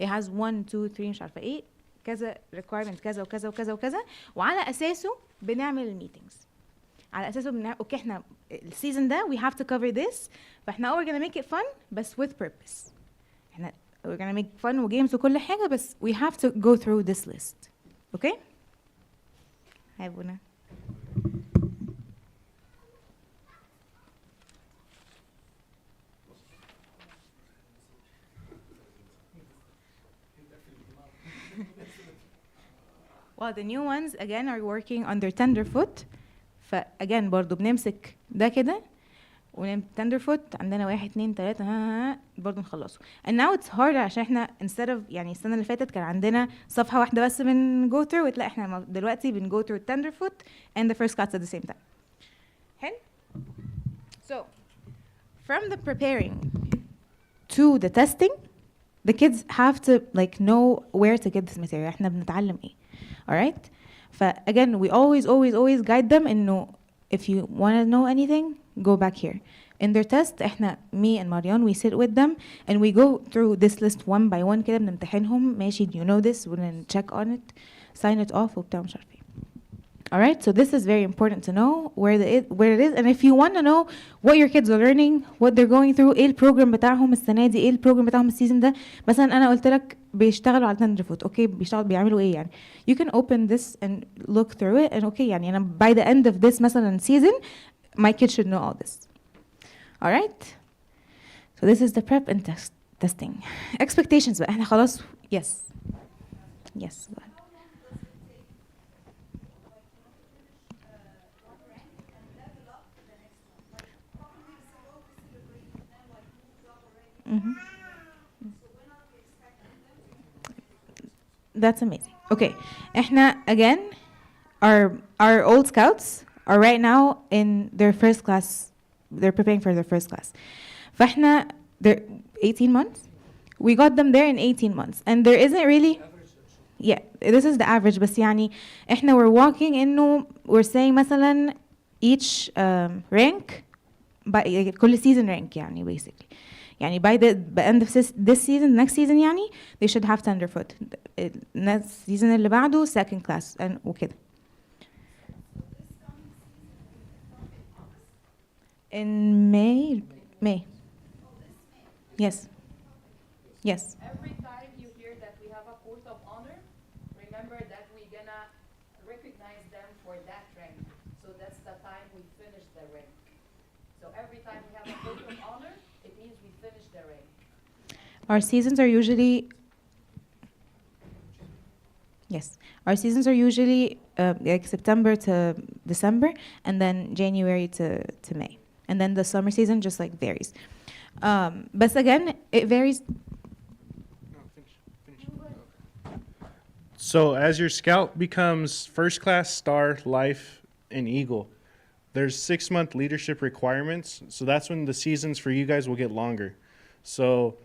It has 1 2 3 مش عارفه ايه كذا requirement كذا وكذا وكذا وكذا وعلى اساسه بنعمل الميتينجز. على اساسه اوكي احنا السيزون ده we have to cover this فاحنا we're gonna make it fun بس with purpose. احنا we're gonna make fun وجيمز وكل حاجه بس we have to go through this list. اوكي؟ هاي بونا. Well, the new ones again are working on their tenderfoot. again برضو بنمسك ده كده ونتندر فوت عندنا 1 2 3 ها برضه نخلصه. and now it's harder عشان احنا instead of يعني السنة اللي فاتت كان عندنا صفحة واحدة بس بن go through it، لا احنا دلوقتي بن go through tender foot and the first cuts at the same time. حلو. So from the preparing to the testing, the kids have to like know where to get this material. احنا بنتعلم ايه. alright. ف again we always guide them انه if you want to know anything go back here. In their test احنا me and Marion we sit with them and we go through this list one by one كده بنمتحنهم ماشي do you know this and check on it sign it off وبتاع مش عارف ايه. Alright, so this is very important to know where it is, and if you want to know what your kids are learning, what they're going through, ايه البروجرام بتاعهم السنة دي، ايه البروجرام بتاعهم السيزون ده. مثلا انا قلت لك بيشتغلوا على تندر فوت، اوكي بيعملوا ايه يعني. You can open this and look through it and okay يعني انا by the end of this مثلا season my kids should know all this. Alright, so this is the prep and testing. Expectations بقى احنا خلاص yes. Mm-hmm. That's amazing. Okay, احنا again our old scouts are right now in their first class. They're preparing for their first class. فاحنا they're 18 months. We got them there in 18 months, and there isn't really. Yeah, this is the average. بس يعني احنا we're walking إنه we're saying مثلا each rank by كل season rank يعني basically. يعني by the end of this season next season يعني they should have tenderfoot. Next season اللي بعده second class and وكده. In May. Yes. Every time you hear that we have a court of honor, remember that we're gonna recognize them for that rank. So that's the time we finish the rank. So every time we have a court of honor, it means we finish the rank. Our seasons are usually like September to December, and then January to May, and then the summer season just like varies. But again, it varies. So as your scout becomes first class, star, life, and eagle, there's 6-month leadership requirements. So that's when the seasons for you guys will get longer. So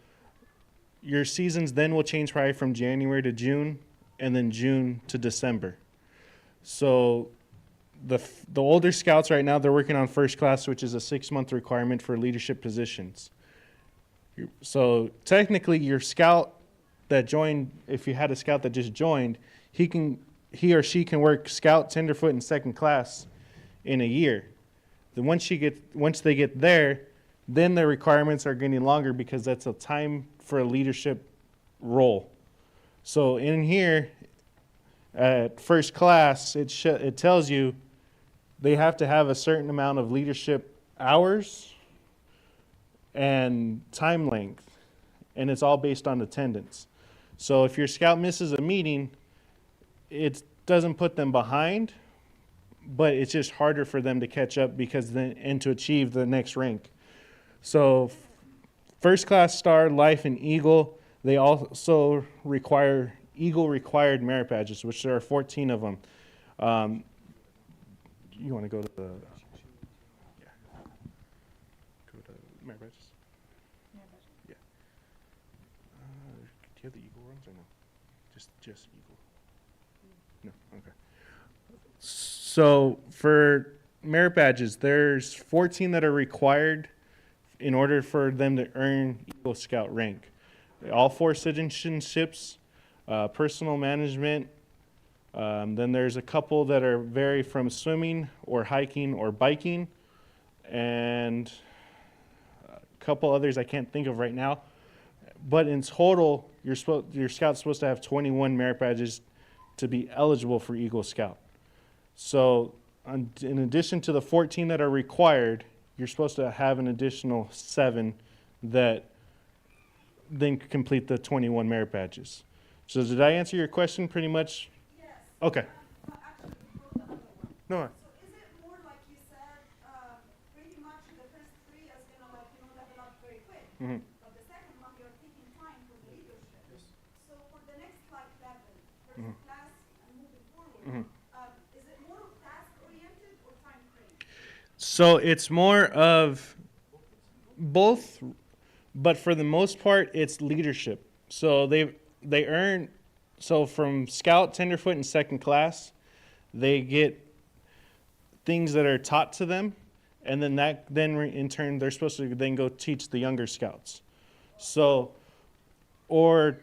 your seasons then will change probably from January to June, and then June to December. So the older scouts right now, they're working on first class, which is a 6-month requirement for leadership positions. So technically your scout that joined, if you had a scout that just joined, he or she can work scout, tenderfoot, and second class in a year. Then once they get there, then the requirements are getting longer because that's a time for a leadership role. So in here, at first class, it tells you they have to have a certain amount of leadership hours and time length, and it's all based on attendance. So if your scout misses a meeting, it doesn't put them behind, but it's just harder for them to catch up and to achieve the next rank. So first class, star, life, and eagle, they also require eagle required merit badges, which there are 14 of them. You want to go to the go to merit badges? Yeah. Do you have the eagle ones or no? Just eagle. No. Okay. So for merit badges, there's 14 that are required in order for them to earn Eagle Scout rank. All 4 citizenships, personal management. Then there's a couple that vary from swimming or hiking or biking, and a couple others I can't think of right now. But in total, your scout's supposed to have 21 merit badges to be eligible for Eagle Scout. So in addition to the 14 that are required, you're supposed to have an additional 7 that then complete the 21 merit badges. So did I answer your question pretty much? Yes. Okay. Actually, we wrote the other one. No. So is it more like you said, pretty much the first 3 Mhm. But the second one, you're taking time for the leadership. So for the next like level, first class and moving forward, is it more of task oriented or time frame? So it's more of both, but for the most part, it's leadership. So they earn. So from scout, tenderfoot, and second class, they get things that are taught to them, and then in turn they're supposed to then go teach the younger scouts. So, or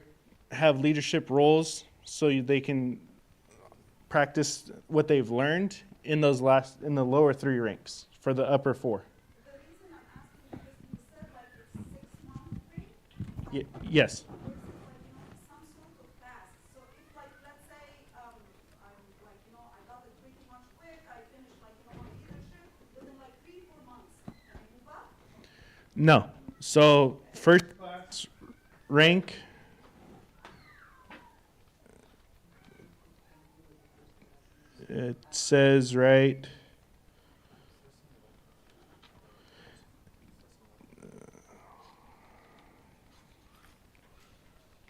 have leadership roles so they can practice what they've learned in the lower 3 ranks for the upper 4. The reason I'm asking is you said like it's 6-month free. Yes. Versus like, some sort of task. So if like, let's say, I'm like, I got it pretty much quick, I finished like, my leadership, within like 3-4 months, can I move up? No. So first class rank. It says right.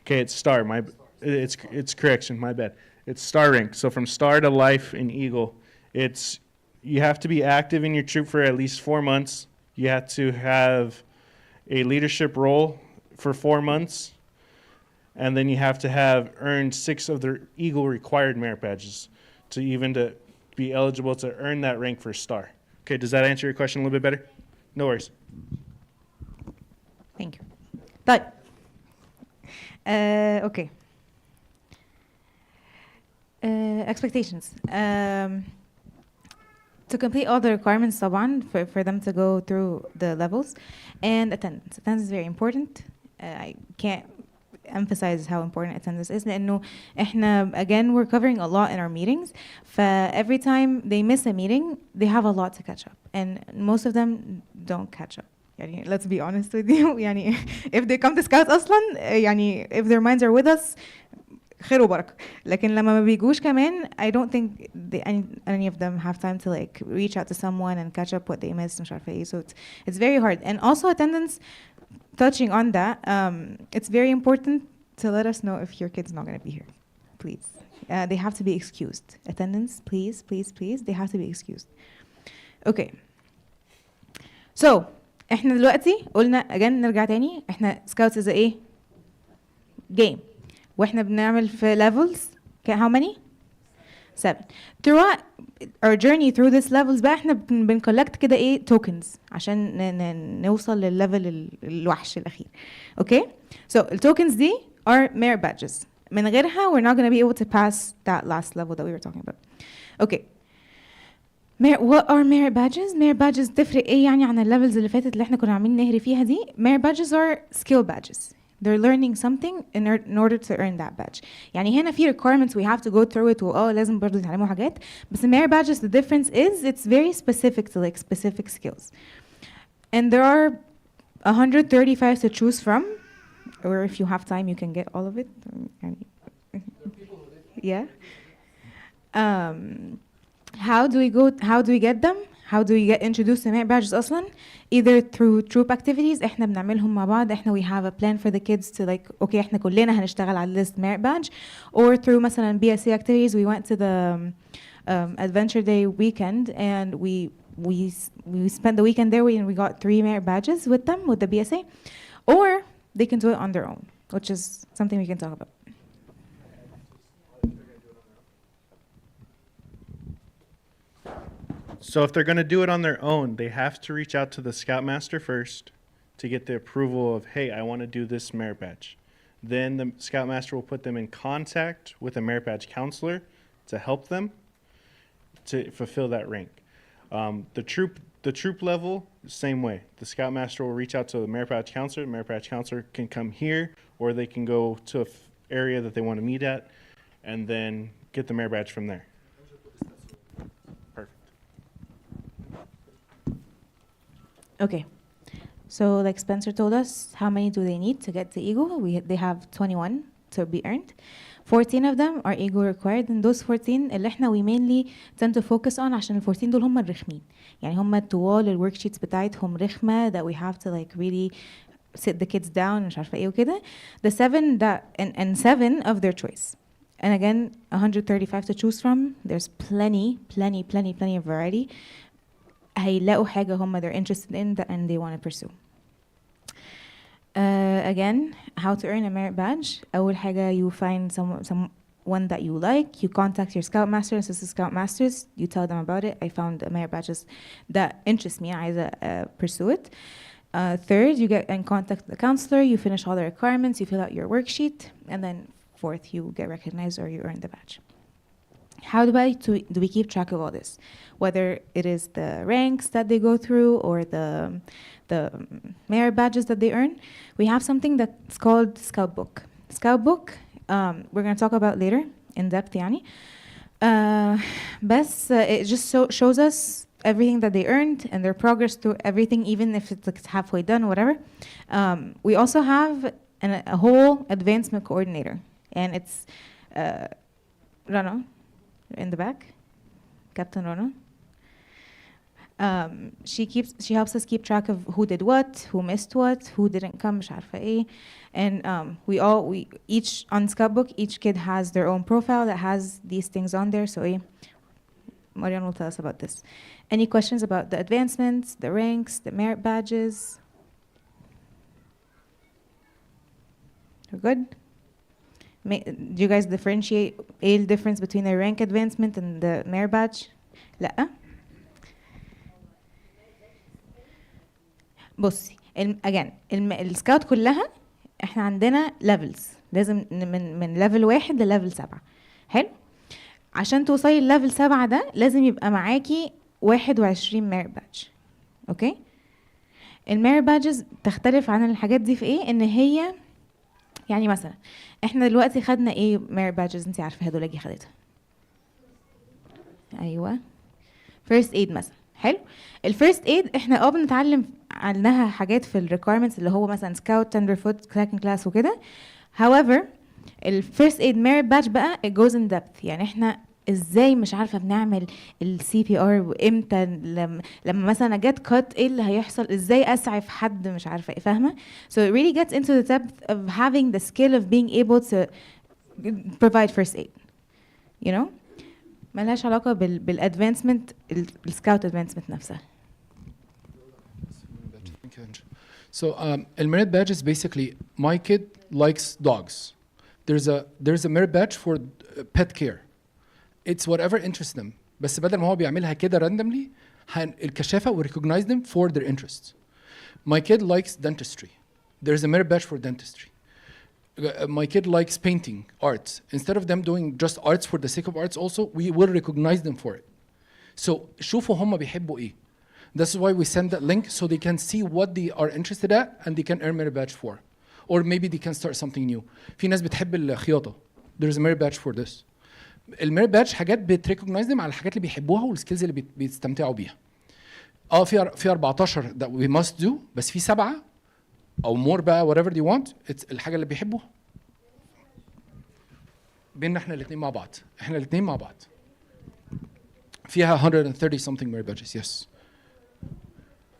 Okay, it's star. It's correction. My bad. It's star rank. So from star to life in Eagle, you have to be active in your troop for at least 4 months. You have to have a leadership role for 4 months, and then you have to have earned 6 of the Eagle required merit badges to be eligible to earn that rank for star. Okay, does that answer your question a little bit better? No worries. Thank you. طيب. Okay. Expectations. To complete all the requirements طبعا for them to go through the levels, and attendance. Attendance is very important. I can't emphasize how important attendance is لأنه إحنا again we're covering a lot in our meetings. Every time they miss a meeting, they have a lot to catch up, and most of them don't catch up. يعني let's be honest with you. يعني if they come to scouts أصلا يعني if their minds are with us خير وبركة. لكن لما ما بيجوش كمان I don't think any of them have time to like reach out to someone and catch up what they missed مش عارفة ايه. So it's very hard. And also attendance, touching on that, it's very important to let us know if your kid's not going to be here. Please. They have to be excused. Attendance, please, please, please. They have to be excused. Okay. So احنا دلوقتي قلنا again نرجع تاني احنا scouts is a ايه game واحنا بنعمل في levels how many 7 throughout our journey through this levels بقى احنا بنcollect كده ايه tokens عشان نوصل للليفل الوحش الاخير. Okay, so the tokens دي are merit badges. من غيرها we're not going to be able to pass that last level that we were talking about. Okay, what are merit badges? Merit badges تفرق ايه يعني عن الليفلز اللي فاتت اللي احنا كنا عاملين نهري فيها دي. Merit badges are skill badges. They're learning something in order to earn that badge. يعني هنا في requirements we have to go through it لازم برضو يتعلموا حاجات. بس merit badges the difference is it's very specific to like specific skills. And there are 135 to choose from, or if you have time you can get all of it. Yeah. How do we get them? How do we get introduced to merit badges أصلا? Either through troop activities احنا بنعملهم مع بعض. احنا we have a plan for the kids to like okay احنا كلنا هنشتغل على this merit badge, or through مثلا BSA activities. We went to the adventure day weekend and we spent the weekend there and we got 3 merit badges with them with the BSA, or they can do it on their own, which is something we can talk about. So if they're going to do it on their own, they have to reach out to the Scoutmaster first to get the approval of, hey, I want to do this merit badge. Then the Scoutmaster will put them in contact with a merit badge counselor to help them to fulfill that rank. The troop level, same way. The Scoutmaster will reach out to the merit badge counselor. The merit badge counselor can come here, or they can go to an area that they want to meet at, and then get the merit badge from there. Okay, so like Spencer told us, how many do they need to get to Eagle? They have 21 to be earned. 14 of them are Eagle required, and those 14 اللي احنا we mainly tend to focus on عشان ال 14 دول هم الرخمين. يعني هم طوال الworksheets بتاعتهم رخمة that we have to like really sit the kids down مش عارفة ايه وكده. The 7 that and 7 of their choice. And again 135 to choose from. There's plenty of variety. هيلاقوا حاجة هم they're interested in that and they want to pursue. Again, how to earn a merit badge. أول حاجة you find someone that you like. You contact your Scoutmaster, assistant Scoutmasters. You tell them about it. I found merit badges that interest me. عايزة pursue it. Third, you get in contact with the counselor. You finish all the requirements. You fill out your worksheet. And then fourth, you get recognized or you earn the badge. How do we keep track of all this? Whether it is the ranks that they go through or the merit badges that they earn, we have something that's called Scout Book. Scout Book, we're going to talk about later in depth يعني. بس it just shows us everything that they earned and their progress through everything, even if it's like halfway done or whatever. We also have a whole advancement coordinator, and it's Rana in the back, Captain Rana. She helps us keep track of who did what, who missed what, who didn't come, مش عارفة ايه. And we each on Scoutbook, each kid has their own profile that has these things on there. So Marianne will tell us about this. Any questions about the advancements, the ranks, the merit badges? We're good? Do you guys differentiate ايه the difference between the rank advancement and the merit badge? لا. بصي again السكاوت كلها احنا عندنا levels. لازم من level 1 ل level 7. حلو. عشان توصلي لليفل 7 ده لازم يبقى معاكي 21 merit badge. اوكي. الميرت بادجز تختلف عن الحاجات دي في ايه؟ ان هي يعني مثلا احنا دلوقتي خدنا ايه merit badges انت عارفه دول اجي خدتها. ايوه. first aid مثلا. حلو. الفيرست ايد احنا بنتعلم عنها حاجات في الريكويرمنتس اللي هو مثلا سكاوت تندر فوت سكند كلاس وكده. however الفيرست ايد merit badge بقى it goes in depth. يعني احنا ازاي مش عارفه بنعمل السي بي ار وامتى لما مثلا جت كات ايه اللي هيحصل ازاي اسعف حد مش عارفه ايه فاهمه. So it really gets into the depth of having the skill of being able to provide first aid. You know ملهاش علاقه بالادفانسمنت السكاوت ادفانسمنت نفسها. So a merit badge is basically my kid likes dogs. There's a merit badge for pet care. It's whatever interests them. بس بدل ما هو بيعملها كده randomly الكشافة will recognize them for their interests. My kid likes dentistry. There's a merit badge for dentistry. My kid likes painting, arts. Instead of them doing just arts for the sake of arts also, we will recognize them for it. So شوفوا هم بيحبوا ايه. That's why we send that link so they can see what they are interested at and they can earn merit badge for. Or maybe they can start something new. في ناس بتحب الخياطة. There's a merit badge for this. الميرت بادج حاجات بتريكوجنايز them على الحاجات اللي بيحبوها والسكيلز اللي بيستمتعوا بيها. في 14 that we must do بس في 7 او more بقى whatever they want it's الحاجه اللي بيحبوها. بيننا احنا الاثنين مع بعض. احنا الاثنين مع بعض. فيها 130 something merit badges yes.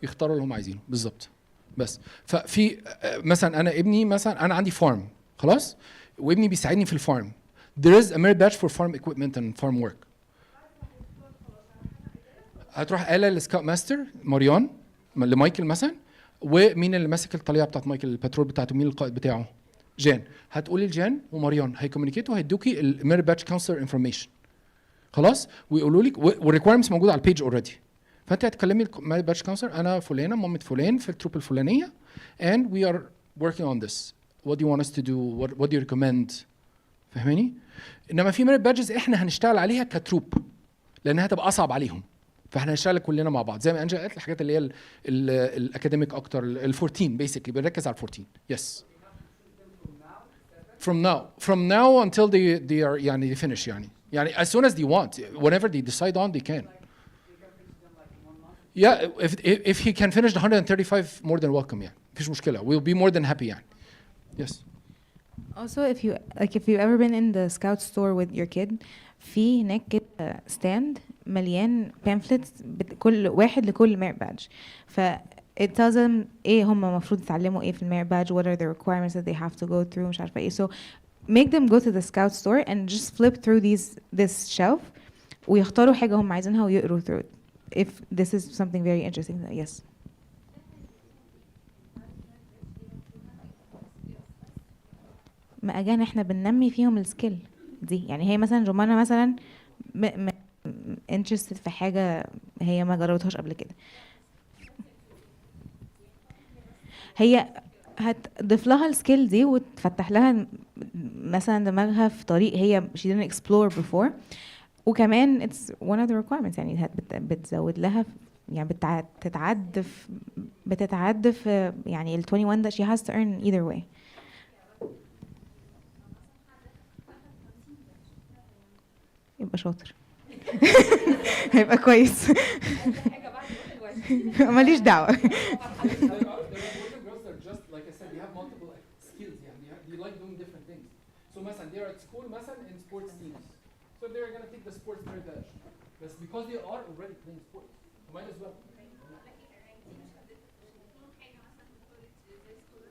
يختاروا اللي هم عايزينه بالظبط. بس ففي مثلا انا ابني مثلا انا عندي فارم خلاص وابني بيساعدني في الفارم. There is a merit badge for farm equipment and farm work. هتروح قاله للسكاوت ماستر ماريان لمايكل مثلا ومين اللي ماسك الطليعه بتاعت مايكل البترول بتاعته مين القائد بتاعه جان. هتقولي لجان وماريان هيكوميونيكيتوا هيدوكي الميرت بادج كونسلر انفورميشن خلاص ويقولوا لك والريكويرمنتس موجوده على البيج اوريدي. فانت هتكلمي الميرت بادج كونسلر انا فلانه مامه فلان في التروب الفلانيه and we are working on this. What do you want us to do? What do you recommend? فاهماني؟ انما في ميرت بادجز احنا هنشتغل عليها كتروب لانها هتبقى اصعب عليهم فاحنا هنشتغل كلنا مع بعض زي ما انجا قالت الحاجات اللي هي الاكاديميك اكتر ال 14 بيسكلي بنركز على ال 14 يس. From now until they are يعني they finish يعني as soon as they want whenever they decide on they can. Yeah if he can finish the 135 more than welcome يعني مفيش مشكلة we'll be more than happy يعني. Yes. Also, if you've ever been in the scout store with your kid, في هناك stand مليان pamphlets كل واحد لكل merit badge. it tells them ايه هم المفروض يتعلموا ايه في الميريت badge, what are the requirements that they have to go through, مش عارفة ايه. So make them go to the scout store and just flip through this shelf ويختاروا حاجة هم عايزينها ويقروا through it if this is something very interesting. Yes. ما again احنا بننمي فيهم السكيل دي. يعني هي مثلا جمانة مثلا interested في حاجة هي ما جربتهاش قبل كده، هي هتضيف لها السكيل دي وتفتح لها مثلا دماغها في طريق هي she didn't explore before. وكمان it's one of the requirements يعني بتزود لها يعني بتتعد في يعني ال 21 that she has to earn either way. يبقى شاطر. هيبقى كويس. ماليش دعوة. Just like I said, you have multiple skills. You like doing different things. So مثلا they're at school مثلا in sports teams. So they're gonna take the sports merit badge. But because they are already playing sports, might as well.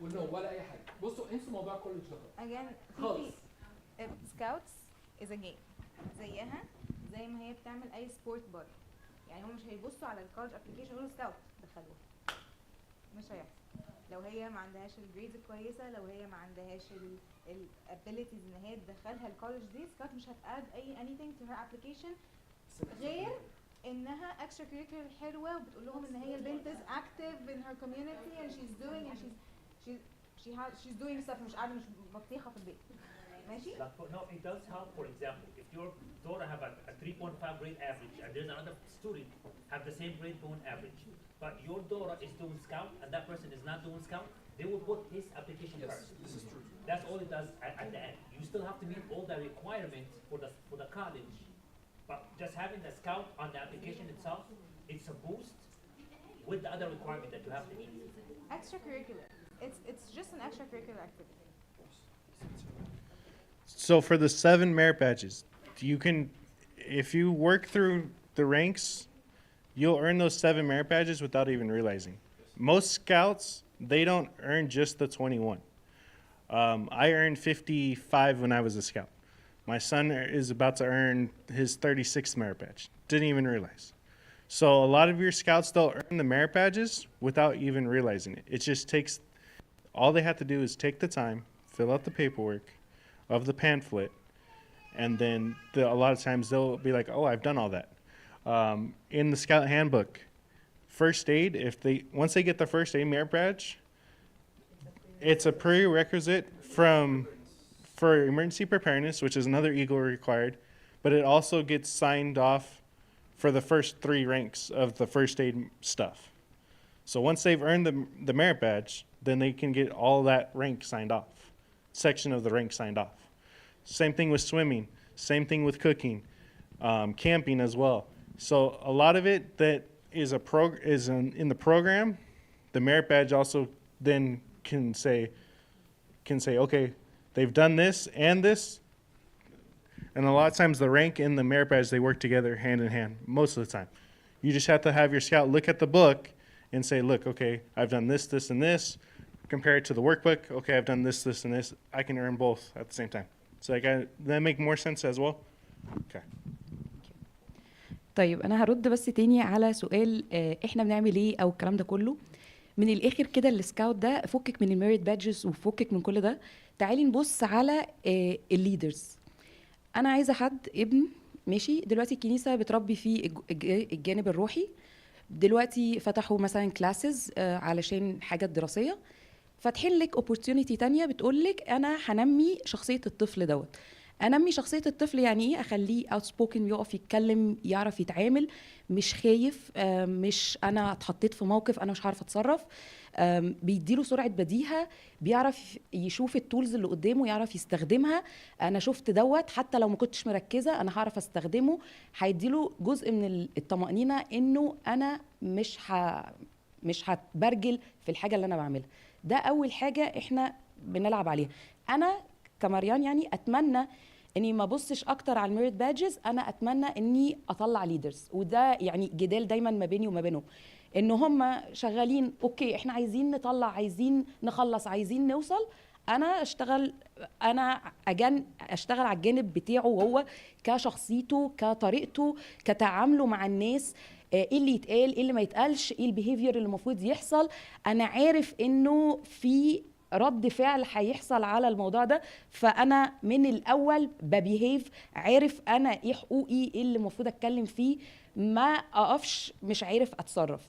ولا ولا أي حاجة. بصوا انسوا موضوع كولج ده Again, خالص. Scouts is a game. زيها زي ما هي بتعمل أي sport bar. يعني هم مش هيبصوا على الكولج application يقولوا سكاوت دخلوها. مش هيحصل. لو هي ما عندهاش الجريدز الكويسة، لو هي ما عندهاش الابيليتيز ان هي تدخلها الكولج دي، سكاوت مش هتاد اي anything to her application غير انها extra curricular حلوة وبتقول لهم ان هي البنت is active in her community and she's doing and she's doing stuff مش قاعدة مش بطيخة في البيت. ماشي؟ No, it does help. For example, if your daughter have a 3.5 grade average and there's another student have the same grade point average, but your daughter is doing scout and that person is not doing scout, they will put his application first. This is true. That's all it does at the end. You still have to meet all the requirements for the college, but just having the scout on the application itself, it's a boost with the other requirement that you have to meet. Extracurricular. It's just an extracurricular activity. So for the 7 merit badges, you can, if you work through the ranks, you'll earn those 7 merit badges without even realizing. Most scouts, they don't earn just the 21. I earned 55 when I was a scout. My son is about to earn his 36th merit badge. Didn't even realize. So a lot of your scouts, they'll earn the merit badges without even realizing it. It just takes, all they have to do is take the time, fill out the paperwork of the pamphlet, and then a lot of times they'll be like, oh, I've done all that. In the Scout Handbook, first aid, once they get the first aid merit badge, it's a prerequisite for emergency preparedness, which is another EAGLE required, but it also gets signed off for the first 3 ranks of the first aid stuff. So once they've earned the merit badge, then they can get all that rank signed off, section of the rank signed off. Same thing with swimming, same thing with cooking, camping as well. So a lot of it that is in the program, the merit badge also then can say, okay, they've done this and this. And a lot of times the rank and the merit badge, they work together hand in hand most of the time. You just have to have your scout look at the book and say, look, okay, I've done this, this, and this. Compare it to the workbook. Okay, I've done this, this, and this. I can earn both at the same time. So that make more sense as well? Okay. طيب انا هرد بس تاني على سؤال احنا بنعمل ايه او الكلام ده كله. من الاخر كده السكاوت ده فكك من الميريت بادجز وفكك من كل ده، تعالي نبص على الليدرز. انا عايزه حد ابن ماشي دلوقتي الكنيسه بتربي فيه الجانب الروحي، دلوقتي فتحوا مثلا كلاسز علشان حاجات دراسيه، فاتحين لك اوبورتيونيتي تانية بتقول لك انا هنمي شخصيه الطفل دوت. انمي شخصيه الطفل يعني ايه؟ اخليه اوت سبوكن، يقف يتكلم، يعرف يتعامل، مش خايف، مش انا اتحطيت في موقف انا مش عارفه اتصرف، بيديله سرعه بديهه، بيعرف يشوف التولز اللي قدامه يعرف يستخدمها. انا شفت دوت حتى لو ما كنتش مركزه انا هعرف استخدمه. هيديله جزء من الطمانينه انه انا مش هتبرجل في الحاجه اللي انا بعملها. ده اول حاجه احنا بنلعب عليها. انا كمريان يعني اتمنى اني ما ابصش اكتر على الميريت بادجز، انا اتمنى اني اطلع ليدرز، وده يعني جدال دايما ما بيني وما بينهم. ان هم شغالين اوكي احنا عايزين نطلع، عايزين نخلص، عايزين نوصل، انا اشتغل على الجانب بتاعه هو، كشخصيته، كطريقته، كتعامله مع الناس، ايه اللي يتقال، ايه اللي ما يتقالش، ايه البيهيفير اللي المفروض يحصل. انا عارف انه في رد فعل هيحصل على الموضوع ده، فانا من الاول ببيهيف، عارف انا ايه حقوقي، ايه اللي المفروض اتكلم فيه، ما اقفش مش عارف اتصرف.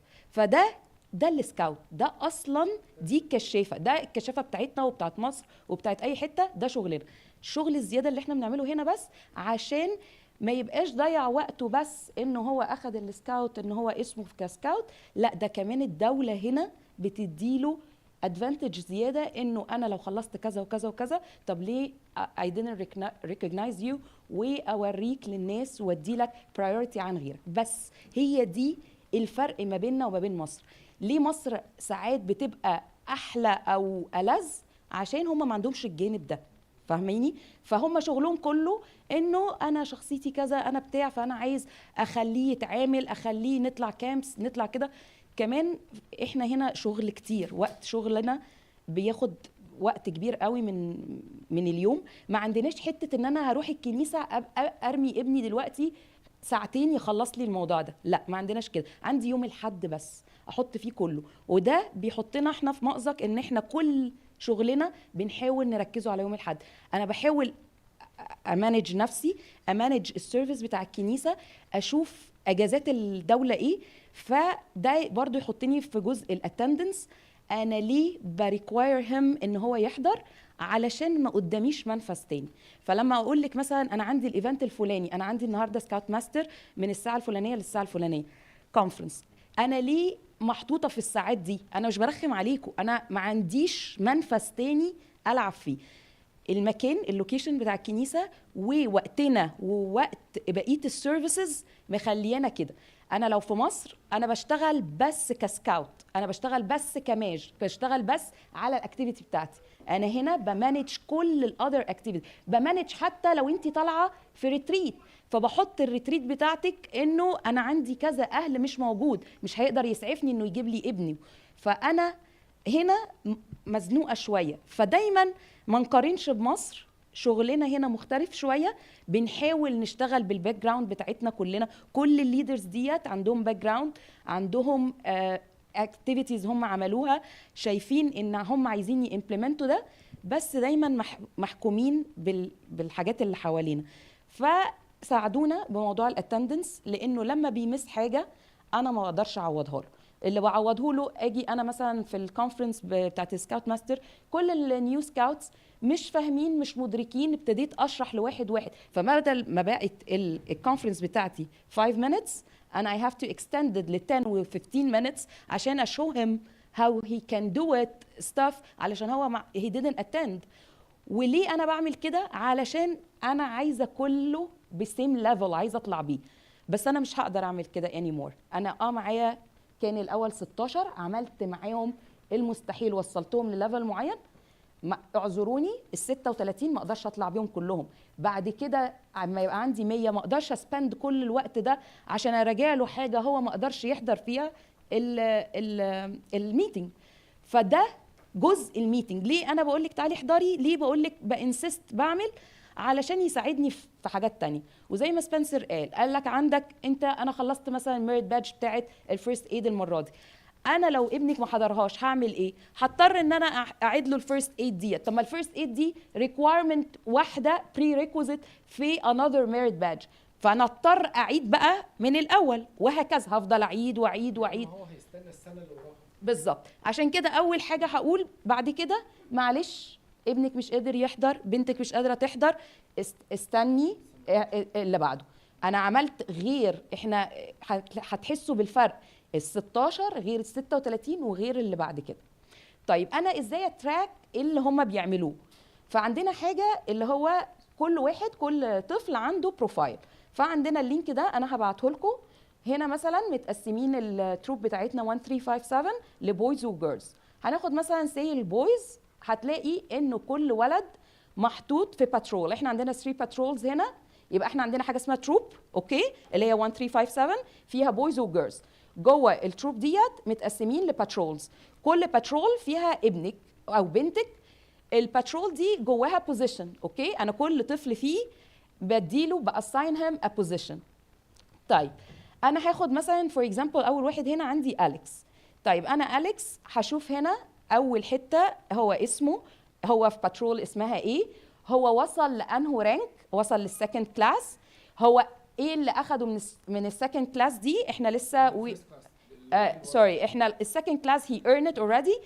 ده السكاوت، ده اصلا دي الكشافه، ده الكشافه بتاعتنا وبتاعت مصر وبتاعت اي حته، ده شغلنا. الشغل الزياده اللي احنا بنعمله هنا بس عشان ما يبقاش ضيع وقته بس انه هو اخذ السكاوت ان هو اسمه كسكاوت، لا ده كمان الدوله هنا بتديله ادفانتج زياده، انه انا لو خلصت كذا وكذا وكذا، طب ليه I didn't recognize you، واوريك للناس وادي لك priority عن غيرك. بس هي دي الفرق ما بيننا وما بين مصر. ليه مصر ساعات بتبقى احلى او ألذ؟ عشان هم ما عندهمش الجانب ده، فاهميني؟ فهم شغلهم كله انه انا شخصيتي كذا، انا بتاع، فانا عايز اخليه يتعامل، اخليه نطلع كامبس، نطلع كده. كمان احنا هنا شغل كتير، وقت شغلنا بياخد وقت كبير قوي من اليوم. ما عندناش حته ان انا هروح الكنيسه ارمي ابني دلوقتي ساعتين يخلص لي الموضوع ده، لا ما عندناش كده. عندي يوم الحد بس احط فيه كله، وده بيحطنا احنا في مأزق ان احنا كل شغلنا بنحاول نركزه على يوم الحد. انا بحاول امانج نفسي، امانج السيرفيس بتاع الكنيسه، اشوف اجازات الدوله ايه، فده برضو يحطني في جزء الاتندنس. انا ليه بريكواير هيم ان هو يحضر؟ علشان ما قداميش منفذ تاني. فلما اقول لك مثلا انا عندي الايفنت الفلاني، انا عندي النهارده سكاوت ماستر من الساعه الفلانيه للساعه الفلانيه، كونفرنس، انا ليه محطوطه في الساعات دي؟ انا مش برخم عليكم، انا ما عنديش منفذ تاني العب فيه. المكان، اللوكيشن بتاع الكنيسه ووقتنا ووقت بقيه السيرفيسز مخليانا كده. انا لو في مصر انا بشتغل بس كسكاوت، انا بشتغل بس كماج، بشتغل بس على الاكتيفيتي بتاعتي. انا هنا بمانج كل الاذر اكتيفيتي، بمانج حتى لو انت طالعه في ريتريت، فبحط الريتريت بتاعتك انه انا عندي كذا اهل مش موجود، مش هيقدر يسعفني انه يجيب لي ابني، فانا هنا مزنوقه شويه. فدايما ما نقارنش بمصر، شغلنا هنا مختلف شويه، بنحاول نشتغل بالباك جراوند بتاعتنا كلنا. كل الليدرز ديت عندهم باك جراوند، عندهم اكتيفيتيز هم عملوها، شايفين ان هم عايزين يمبلمنتوا ده، بس دايما محكومين بالحاجات اللي حوالينا. فساعدونا بموضوع الاتندنس، لانه لما بيمس حاجه انا ما بقدرش اعوضها له. اللي بعوضه له اجي انا مثلا في الكونفرنس بتاعت السكاوت ماستر، كل النيو سكاوتس مش فاهمين مش مدركين، ابتديت اشرح لواحد واحد، فبدل ما بقت الكونفرنس بتاعتي 5 minutes انا I have to extend it ل 10 و 15 minutes عشان اشو him how he can do it stuff، علشان هو he didn't attend. وليه انا بعمل كده؟ علشان انا عايزه كله بسيم ليفل، عايزه اطلع بيه، بس انا مش هقدر اعمل كده anymore. انا معايا كان الاول 16، عملت معاهم المستحيل، وصلتهم لليفل معين، اعذروني ال 36 ما اقدرش اطلع بيهم كلهم. بعد كده اما يبقى عندي 100 ما اقدرش اسبند كل الوقت ده عشان اراجع له حاجه هو ما اقدرش يحضر فيها الميتنج. فده جزء الميتنج. ليه انا بقول لك تعالي احضري؟ ليه بقول لك بانسست بعمل؟ علشان يساعدني في حاجات تانية. وزي ما سبنسر قال لك عندك انت، انا خلصت مثلا الميريت بادج بتاعت الفيرست ايد المره دي، انا لو ابنك ما حضرهاش هعمل ايه؟ هضطر ان انا اعيد له الفيرست ايد ديت. طب ما الفيرست ايد دي ريكويرمنت واحده بري ريكوزيت في انذر ميريت بادج، فانا اضطر اعيد بقى من الاول، وهكذا هفضل اعيد واعيد واعيد. هو هيستنى السنه اللي وراها بالظبط. عشان كده اول حاجه هقول بعد كده، معلش ابنك مش قادر يحضر، بنتك مش قادره تحضر، استني اللي بعده. انا عملت غير، احنا هتحسوا بالفرق، ال 16 غير ال 36 وغير اللي بعد كده. طيب انا ازاي اتراك اللي هم بيعملوه؟ فعندنا حاجه اللي هو كل واحد، كل طفل عنده بروفايل، فعندنا اللينك ده انا هبعته لكم. هنا مثلا متقسمين التروب بتاعتنا 1 3 5 7 لبويز وجيرلز. هناخد مثلا سي البويز، هتلاقي انه كل ولد محطوط في باترول. احنا عندنا 3 باترولز هنا، يبقى احنا عندنا حاجه اسمها تروب، اوكي، اللي هي 1 3 5 7 فيها بويز وجيرلز. جوه التروب ديت متقسمين لباترولز، كل باترول فيها ابنك او بنتك. الباترول دي جواها بوزيشن، اوكي؟ انا كل طفل فيه بديله باساين هيم ا بوزيشن. طيب انا هاخد مثلا فور اكزامبل اول واحد هنا عندي اليكس. طيب انا اليكس هشوف هنا اول حته هو اسمه، هو في باترول اسمها ايه، هو وصل لانه رانك، وصل للسكند كلاس. هو ايه اللي اخده من السكند كلاس دي؟ احنا لسه سوري، احنا السكند كلاس هي earned it already.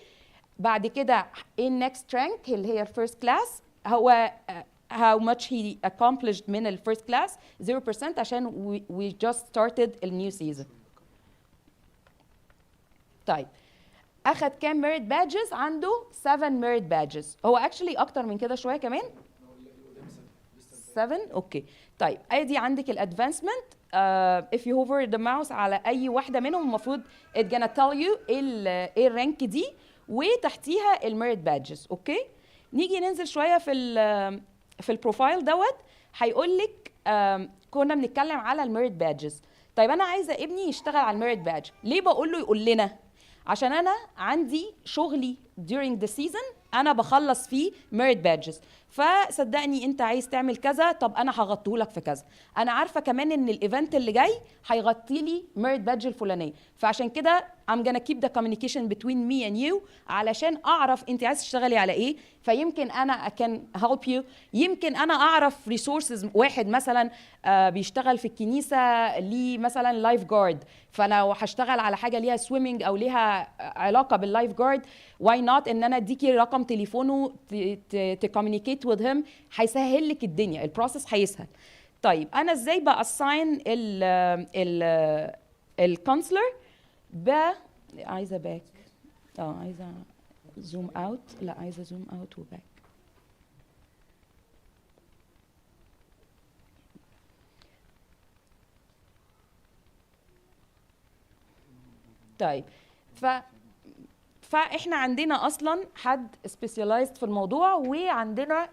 بعد كده in next rank اللي هي الفيرست كلاس، هو how much he accomplished من الفيرست كلاس 0% عشان we just started a new season. طيب اخد كام merit badges؟ عنده 7 merit badges. هو actually اكتر من كده شويه كمان، 7. اوكي طيب ادي عندك الادفانسمنت. if you hover the mouse على اي واحده منهم المفروض it gonna tell you ايه الرانك دي، وتحتيها الميريت بادجز. اوكي نيجي ننزل شويه في البروفايل دوت، هيقول لك كنا بنتكلم على الميريت بادجز. طيب انا عايزه ابني يشتغل على الميريت بادج، ليه بقول له يقول لنا؟ عشان انا عندي شغلي during the season انا بخلص فيه merit badges، فصدقني انت عايز تعمل كذا، طب انا هغطيه لك في كذا. انا عارفه كمان ان الايفنت اللي جاي هيغطي لي merit badge الفلانيه، فعشان كده I'm gonna keep the communication between me and you علشان اعرف انت عايز تشتغلي على ايه. فيمكن انا can help you، يمكن انا اعرف resources. واحد مثلا بيشتغل في الكنيسه ليه مثلا لايف جارد، فانا لو هشتغل على حاجه ليها سويمنج او ليها علاقه باللايف جارد، واي نوت ان انا اديكي رقم تليفونه تكومينيكيت وذ هيم، هيسهل لك الدنيا، البروسيس هيسهل. طيب انا ازاي باساين الكونسلر؟ عايزه باك، عايزه زوم اوت، لا عايزه زوم اوت وباك. طيب فاحنا عندنا اصلا حد سبيشاليزد في الموضوع، وعندنا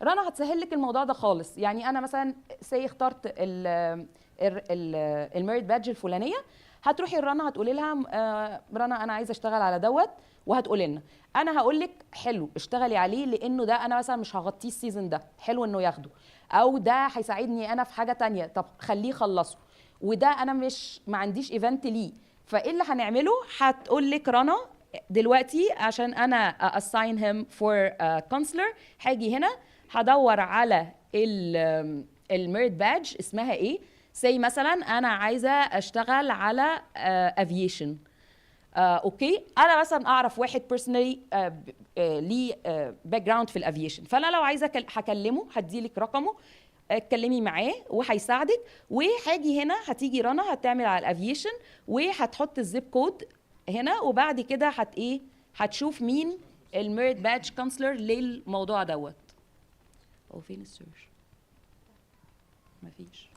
رنا هتسهل لك الموضوع ده خالص. يعني انا مثلا اخترت الميريت بادج الفلانيه، هتروحي لرنا هتقولي لها رنا انا عايزه اشتغل على دوت، وهتقولي لنا. انا هقول لك حلو اشتغلي عليه، لانه ده انا مثلا مش هغطيه السيزون ده، حلو انه ياخده، او ده هيساعدني انا في حاجه تانية، طب خليه يخلصه، وده انا ما عنديش ايفنت ليه. فايه اللي هنعمله؟ هتقول لك رنا دلوقتي عشان انا assign him for counselor، هاجي هنا هدور على الميريت بادج اسمها ايه. زي مثلا انا عايزه اشتغل على افيشن، اوكي انا مثلا اعرف واحد بيرسونالي ليه باك جراوند في الافيشن، فانا لو عايزه هكلمه، هديلك رقمه، اتكلمي معاه وهيساعدك. وهاجي هنا هتيجي رنا هتعمل على الافيشن وهتحط الزيب كود هنا، وبعد كده هتشوف مين الميريت بادج كونسلر للموضوع دوت. هو فين السيرش؟ مفيش.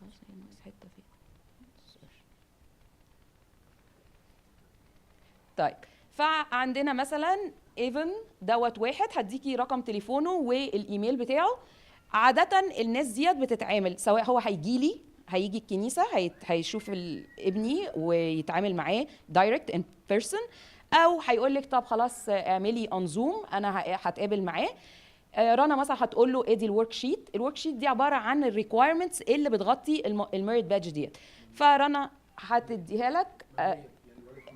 خلاص هي ناقص حته فين السيرش. طيب فعندنا مثلا ايفن دوت واحد، هديكي رقم تليفونه والايميل بتاعه. عادة الناس ديت بتتعامل، سواء هو هيجي الكنيسة هيشوف ابني ويتعامل معاه دايركت ان بيرسون، او هيقول لك طب خلاص اعملي اون زوم انا هتقابل معاه. رنا مثلا هتقول له ادي الورك شيت. الورك شيت دي عباره عن الريكوايرمنتس اللي بتغطي الميريت بادج ديت، فرنا هتديها لك.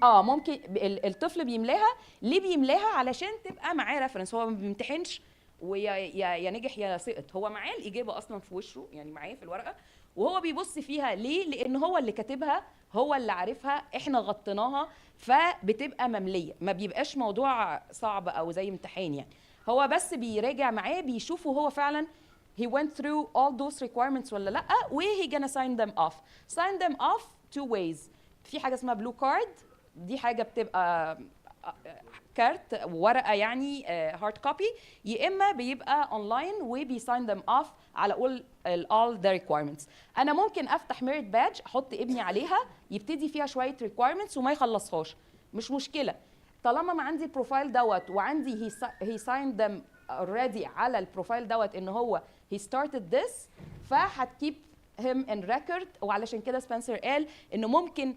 ممكن الطفل بيملاها. ليه بيملاها؟ علشان تبقى معاه ريفرنس، هو ما بيمتحنش ويا نجح يا سقط، هو معاه الاجابه اصلا في وشه، يعني معاه في الورقه وهو بيبص فيها. ليه؟ لان هو اللي كاتبها، هو اللي عارفها، احنا غطيناها، فبتبقى ممليه، ما بيبقاش موضوع صعب او زي امتحان يعني. هو بس بيراجع معاه، بيشوفه هو فعلا he went through all those requirements ولا لا، و he gonna sign them off. sign them off two ways. في حاجه اسمها blue card، دي حاجه بتبقى كارت ورقه يعني هارد كوبي، يا اما بيبقى اونلاين وبيساين ذم اوف على all the requirements. انا ممكن افتح ميريت بادج احط ابني عليها يبتدي فيها شويه requirements وما يخلصهاش، مش مشكله، طالما ما عندي البروفايل دوت وعندي he signed them already على البروفايل دوت ان هو he started this فهتكيب him in record. وعلشان كده سبنسر قال انه ممكن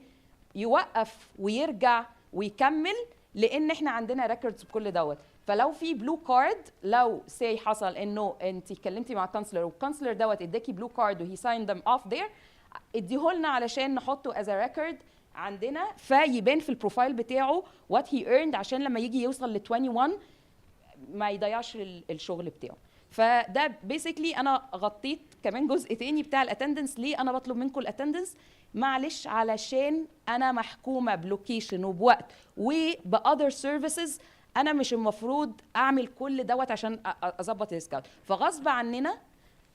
يوقف ويرجع ويكمل لان احنا عندنا ريكوردز بكل دوت. فلو في بلو كارد، لو سي حصل انه انت اتكلمتي مع الكونسلر والكونسلر دوت اداكي بلو كارد وهي ساين ذم اوف ذير، اديهولنا علشان نحطه از ا ريكورد عندنا فيبان في البروفايل بتاعه وات هي earned عشان لما يجي يوصل ل 21 ما يضيعش الشغل بتاعه. فده بيسكلي انا غطيت كمان جزء تاني بتاع الاتندنس. ليه انا بطلب منكم الاتندنس؟ معلش علشان انا محكومه بلوكيشن وبوقت وباذر سيرفيسز، انا مش المفروض اعمل كل دوت عشان اظبط السكاوت، فغصب عننا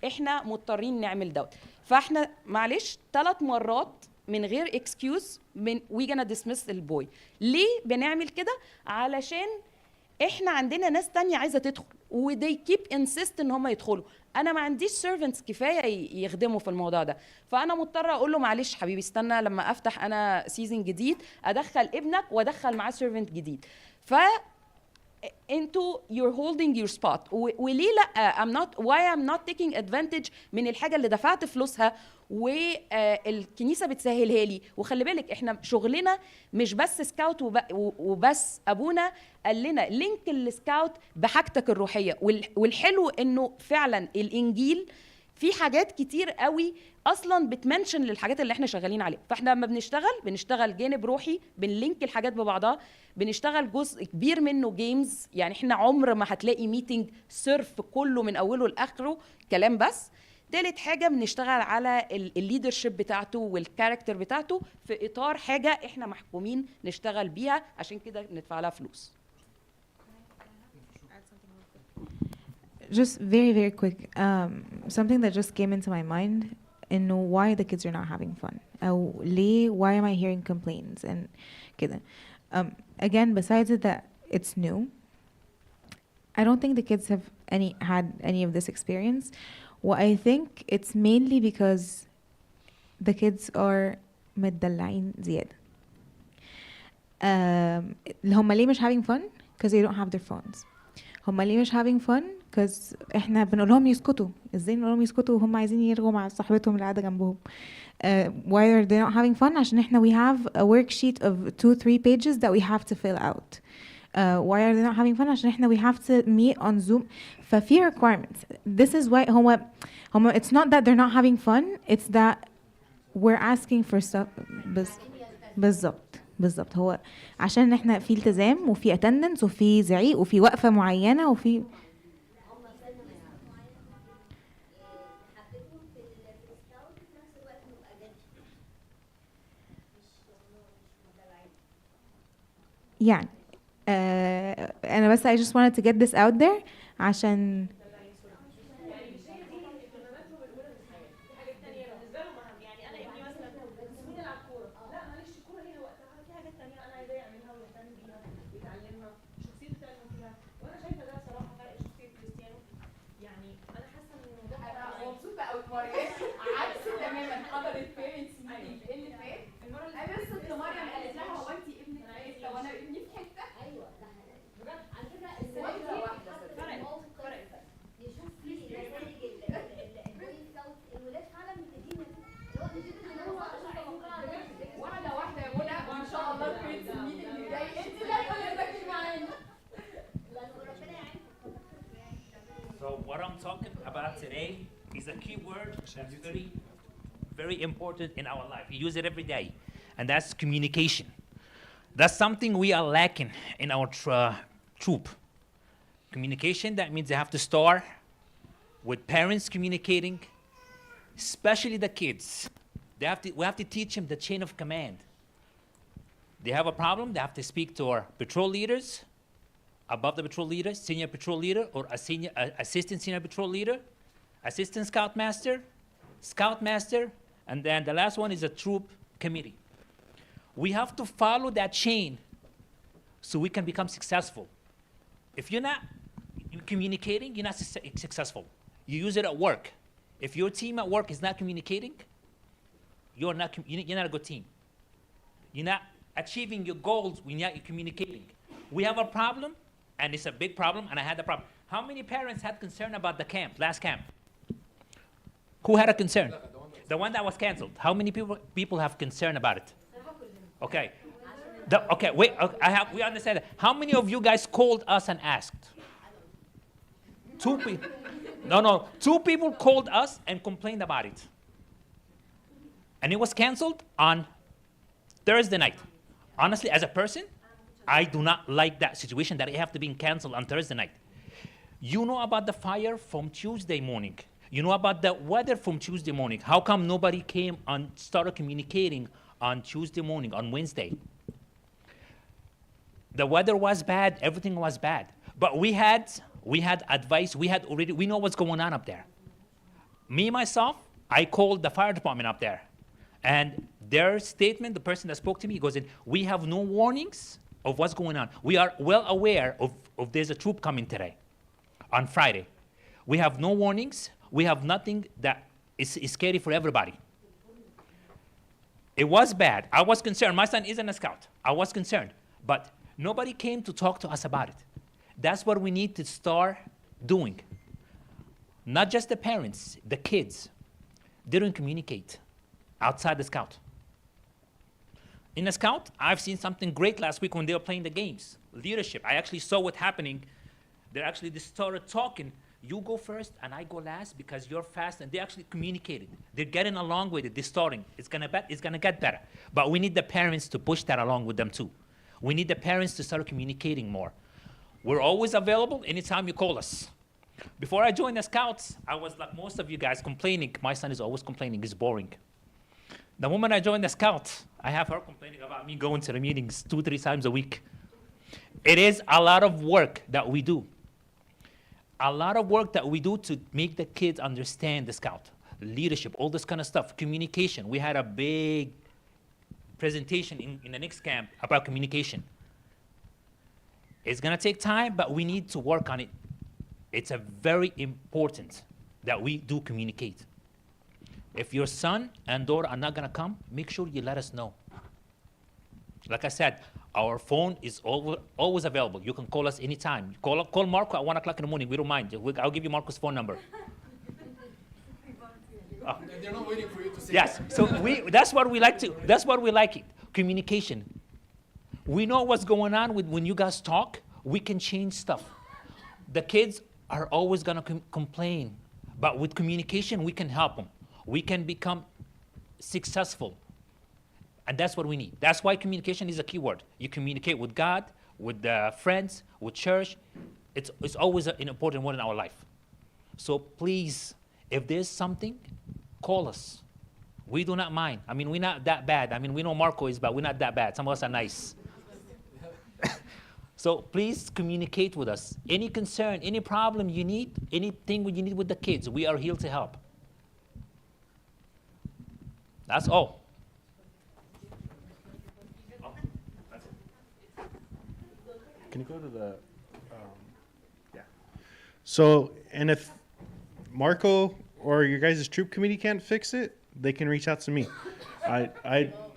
احنا مضطرين نعمل دوت. فاحنا معلش 3 مرات من غير اكسكيوز من وي جانا ديسمس البوي. ليه بنعمل كده؟ علشان احنا عندنا ناس تانية عايزه تدخل ودي كيب انسيست ان هم يدخلوا. انا ما عنديش سيرفنتس كفايه يخدموا في الموضوع ده، فانا مضطره اقول له معلش حبيبي استنى لما افتح انا سيزون جديد ادخل ابنك وادخل معاه سيرفنت جديد. ف انتوا you're holding your spot. وليه لا I'm not taking advantage من الحاجه اللي دفعت فلوسها والكنيسه بتسهلها لي. وخلي بالك احنا شغلنا مش بس سكاوت وبس، ابونا قال لنا لينك السكاوت بحاجتك الروحيه. والحلو انه فعلا الانجيل في حاجات كتير قوي اصلا بتمنشن للحاجات اللي احنا شغالين عليها. فاحنا لما بنشتغل جانب روحي، بنلينك الحاجات ببعضها، بنشتغل جزء كبير منه جيمز. يعني احنا عمر ما هتلاقي ميتنج صرف كله من اوله لاخره كلام بس. تالت حاجه بنشتغل على الليدرشيب بتاعته والكاركتر بتاعته في اطار حاجه احنا محكومين نشتغل بيها، عشان كده ندفع لها فلوس. Just very, very quick. Something that just came into my mind and why the kids are not having fun. أو ليه why am I hearing complaints and كده. Again, besides it that it's new, I don't think the kids have had any of this experience. What I think it's mainly because the kids are متدلعين زيادة. هم ليه مش having fun? Because they don't have their phones. هم ليه مش having fun؟ because احنا بنقول لهم يسكتوا. ازاي نقول لهم يسكتوا وهم عايزين يرغوا مع صاحبتهم اللي قاعده جنبهم؟ why are they not having fun؟ عشان احنا we have a worksheet of 2-3 pages that we have to fill out. Why are they not having fun؟ عشان احنا we have to meet on Zoom. ففي requirements. This is why هم it's not that they're not having fun, it's that we're asking for stuff. بالظبط هو عشان احنا في التزام وفي attendance وفي زعيق وفي وقفة معينة وفي يعني أنا بس I just wanted to get this out there عشان So what I'm talking about today is a key word that's very, very important in our life. We use it every day, and that's communication. That's something we are lacking in our troop. Communication, that means they have to start with parents communicating, especially the kids. We have to teach them the chain of command. They have a problem, they have to speak to our patrol leaders, above the patrol leader, senior patrol leader, or a assistant senior patrol leader, assistant scout master, and then the last one is a troop committee. We have to follow that chain so we can become successful. If you're not communicating, you're not successful. You use it at work. If your team at work is not communicating, you're not a good team. You're not achieving your goals when you're not communicating. We have a problem, and it's a big problem, and I had the problem. How many parents had concern about the camp, last camp? Who had a concern? The one that was canceled. How many people have concern about it? Okay. Okay, wait, we understand that. How many of you guys called us and asked? Two people. No. 2 people called us and complained about it. And it was canceled on Thursday night. Honestly, as a person, I do not like that situation that it have to be canceled on Thursday night. You know about the fire from Tuesday morning. You know about the weather from Tuesday morning. How come nobody came and started communicating on Tuesday morning, on Wednesday? The weather was bad, everything was bad. But we had advice, we know what's going on up there. Me, myself, I called the fire department up there. And their statement, the person that spoke to me, goes in, we have no warnings of what's going on. We are well aware of there's a troop coming today, on Friday. We have no warnings. We have nothing that is scary for everybody. It was bad. I was concerned. My son isn't a scout. I was concerned. But nobody came to talk to us about it. That's what we need to start doing. Not just the parents, the kids didn't communicate outside the scout. In the scout, I've seen something great last week when they were playing the games. Leadership. I actually saw what's happening. They started talking. You go first and I go last because you're fast, and they actually communicated. They're getting along with it. They're starting. It's gonna get better. But we need the parents to push that along with them too. We need the parents to start communicating more. We're always available anytime you call us. Before I joined the Scouts, I was like most of you guys complaining. My son is always complaining, it's boring. The moment I joined the Scouts, I have her complaining about me going to the meetings 2-3 times a week. It is a lot of work that we do. A lot of work that we do to make the kids understand the Scout, leadership, all this kind of stuff, communication. We had a big presentation in the next camp about communication. It's gonna take time, but we need to work on it. It's a very important that we do communicate. If your son and daughter are not gonna come, make sure you let us know. Like I said, our phone is always available. You can call us anytime. Call Marco at 1 o'clock in the morning. We don't mind. I'll give you Marco's phone number. Oh. They're not waiting for you to say. Yes, so that's what we like to. That's what we like it. Communication. We know what's going on when you guys talk. We can change stuff. The kids are always gonna complain, but with communication we can help them. We can become successful. And that's what we need. That's why communication is a key word. You communicate with God, with friends, with church. It's always an important one in our life. So please, if there's something, call us. We do not mind. I mean, we're not that bad. I mean, we know Marco is bad. We're not that bad. Some of us are nice. So please communicate with us. Any concern, any problem you need, anything you need with the kids, we are here to help. That's all. Can you go to the, yeah. So, and if Marco or your guys' troop committee can't fix it, they can reach out to me.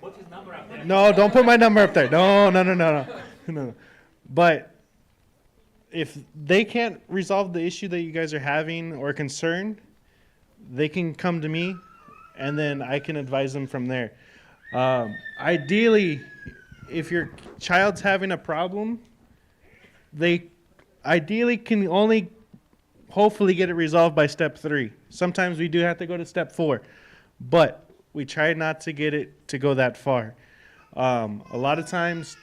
Put his number out there. No, don't put my number up there. No. But if they can't resolve the issue that you guys are having or concerned, they can come to me, and then I can advise them from there. Ideally, if your child's having a problem, they ideally can only hopefully get it resolved by step 3. Sometimes we do have to go to step 4, but we try not to get it to go that far. A lot of times,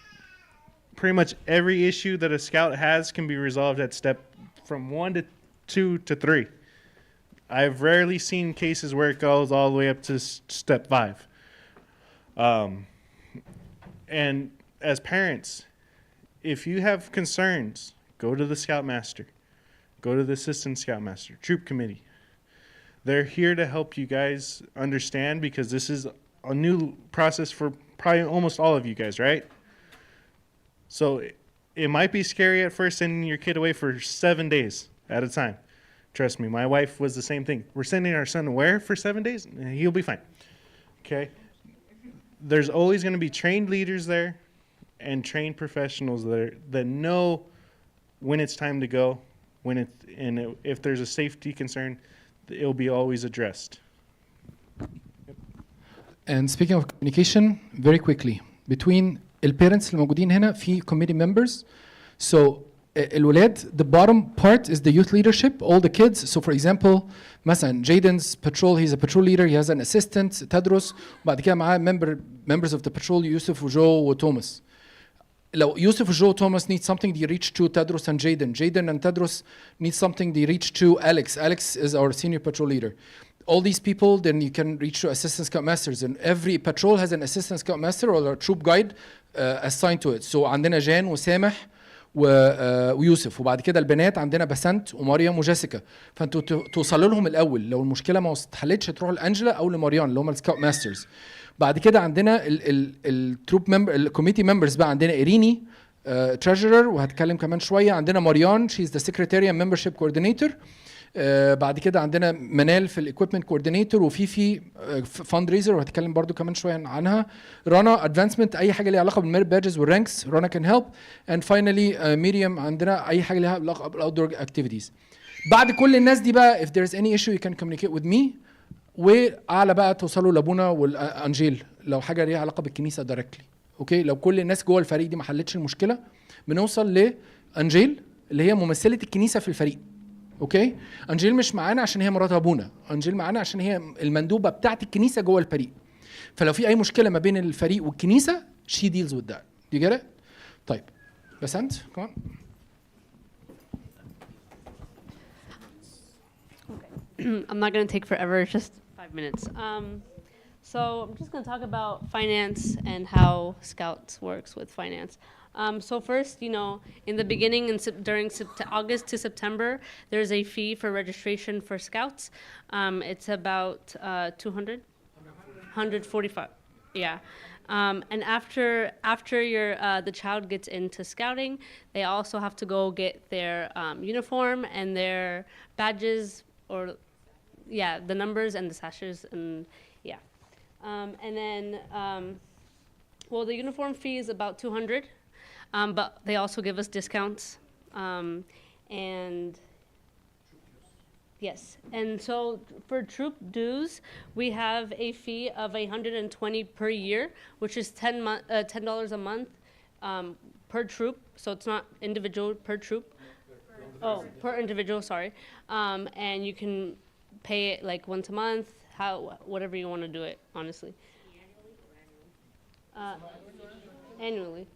pretty much every issue that a scout has can be resolved at step from 1 to 2 to 3. I've rarely seen cases where it goes all the way up to step 5. And as parents, if you have concerns, go to the scoutmaster, go to the assistant scoutmaster, troop committee. They're here to help you guys understand, because this is a new process for probably almost all of you guys, right? So it might be scary at first sending your kid away for 7 days at a time. Trust me, my wife was the same thing. We're sending our son where for 7 days? He'll be fine. Okay? There's always going to be trained leaders there and trained professionals there that know when it's time to go, and if there's a safety concern, it'll be always addressed. And speaking of communication, very quickly, between البيرنتس الموجودين هنا في committee members. So الولاد, the bottom part is the youth leadership, all the kids. So for example, مثلا Jaden's patrol, he's a patrol leader, he has an assistant, تدرس, وبعد كده معاه members of the patrol, يوسف وجو وتوماس. لو يوسف وجو وتوماس need something, they reach to Tedros and Jaden. Jaden and Tedros need something, they reach to Alex. Alex is our senior patrol leader. All these people, then you can reach to assistant scout masters, and every patrol has an assistant scout master or a troop guide assigned to it. So عندنا جان وسامح ويوسف، وبعد كده البنات عندنا بسنت ومريم وجيسيكا. فانتوا توصلوا لهم الاول، لو المشكله ما اتحلتش تروحوا لانجلا او لمريان اللي هم السكاوت ماسترز. بعد كده عندنا التروب ممبر الكوميتي ممبرز بقى، عندنا ايريني تريجرر وهتكلم كمان شويه، عندنا مريان شي از ذا سكرتاري اند ممبرشيب كوردينيتور. بعد كده عندنا منال في الايكويبمنت كوردينيتور، وفي فاند ريزر وهتكلم برضو كمان شويه عنها. رنا ادفانسمنت، اي حاجه ليها علاقه بالميرت بادجز والرانكس رنا كان هيلب. اند فاينلي ميريام عندنا اي حاجه ليها علاقه بالاوت دور اكتيفيتيز. بعد كل الناس دي بقى if there is any issue you can communicate with me، واعلى بقى توصلوا لابونا والانجيل لو حاجه ليها علاقه بالكنيسه دايركتلي. اوكي، لو كل الناس جوه الفريق دي ما حلتش المشكله بنوصل لانجيل اللي هي ممثله الكنيسه في الفريق. اوكي، انجيل مش معانا عشان هي مرات ابونا، انجيل معانا عشان هي المندوبه بتاعت الكنيسه جوه الفريق. فلو في اي مشكله ما بين الفريق والكنيسه she deals with that. You get it؟ طيب بس انت كمان. I'm not going to take forever, just 5 minutes. So I'm just going to talk about finance and how Scouts works with finance. So first, you know, in the beginning, during August to September, there's a fee for registration for Scouts. It's about 200, 145, yeah. And after the child gets into scouting, they also have to go get their uniform and their badges, or yeah, the numbers and the sashes, and yeah. And then, well, the uniform fee is about 200. But they also give us discounts, and yes, and so for troop dues, we have a fee of $120 per year, which is $10 a month per troop. So it's not individual per troop. Oh, per individual, sorry. And you can pay it like once a month, whatever you want to do it, honestly. Annually.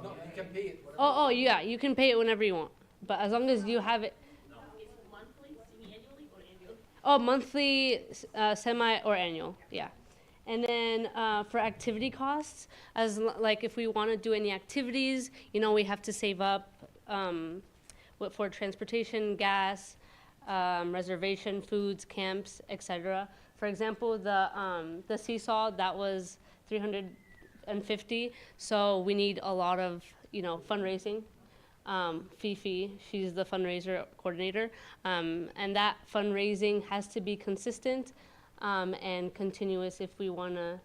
No, you can pay it. Oh, yeah, you can pay it whenever you want, but as long as you have it. No, is it monthly, semi-annually, or annual? Oh, monthly, semi, or annual, yeah. And then for activity costs, like if we want to do any activities, you know, we have to save up for transportation, gas, reservation, foods, camps, etc. For example, the seesaw, that was $350, so we need a lot of, you know, fundraising. Fifi, she's the fundraiser coordinator, and that fundraising has to be consistent and continuous if we want to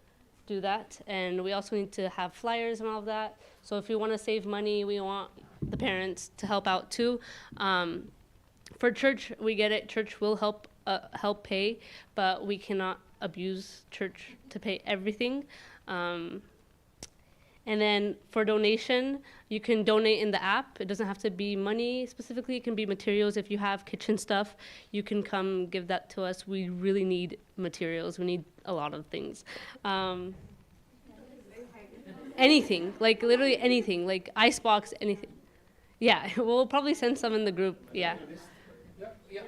do that. And we also need to have flyers and all of that. So if we want to save money, we want the parents to help out too. For church, we get it. Church will help pay, but we cannot abuse church to pay everything. And then for donation, you can donate in the app. It doesn't have to be money specifically. It can be materials. If you have kitchen stuff, you can come give that to us. We really need materials. We need a lot of things. Anything, like literally anything, like icebox, anything. Yeah, we'll probably send some in the group, yeah. Yeah,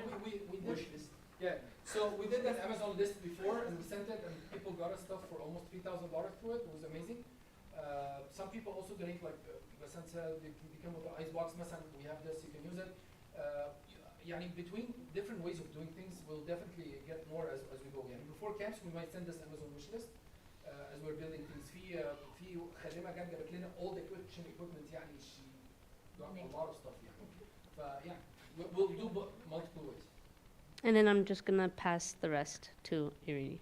we did this. Yeah, so we did that Amazon list before, and we sent it, and people got us stuff for almost $3,000 through it. It was amazing. Some people also donate, like مثلا they come with the ice box مثلا, we have this, you can use it. يعني between different ways of doing things, we'll definitely get more as we go. يعني before camps we might send this Amazon wish list as we're building things. في خادمة جت جابت لنا all the kitchen equipment, يعني she got a lot of stuff يعني. فيعني we'll do multiple ways. And then I'm just gonna pass the rest to Irini.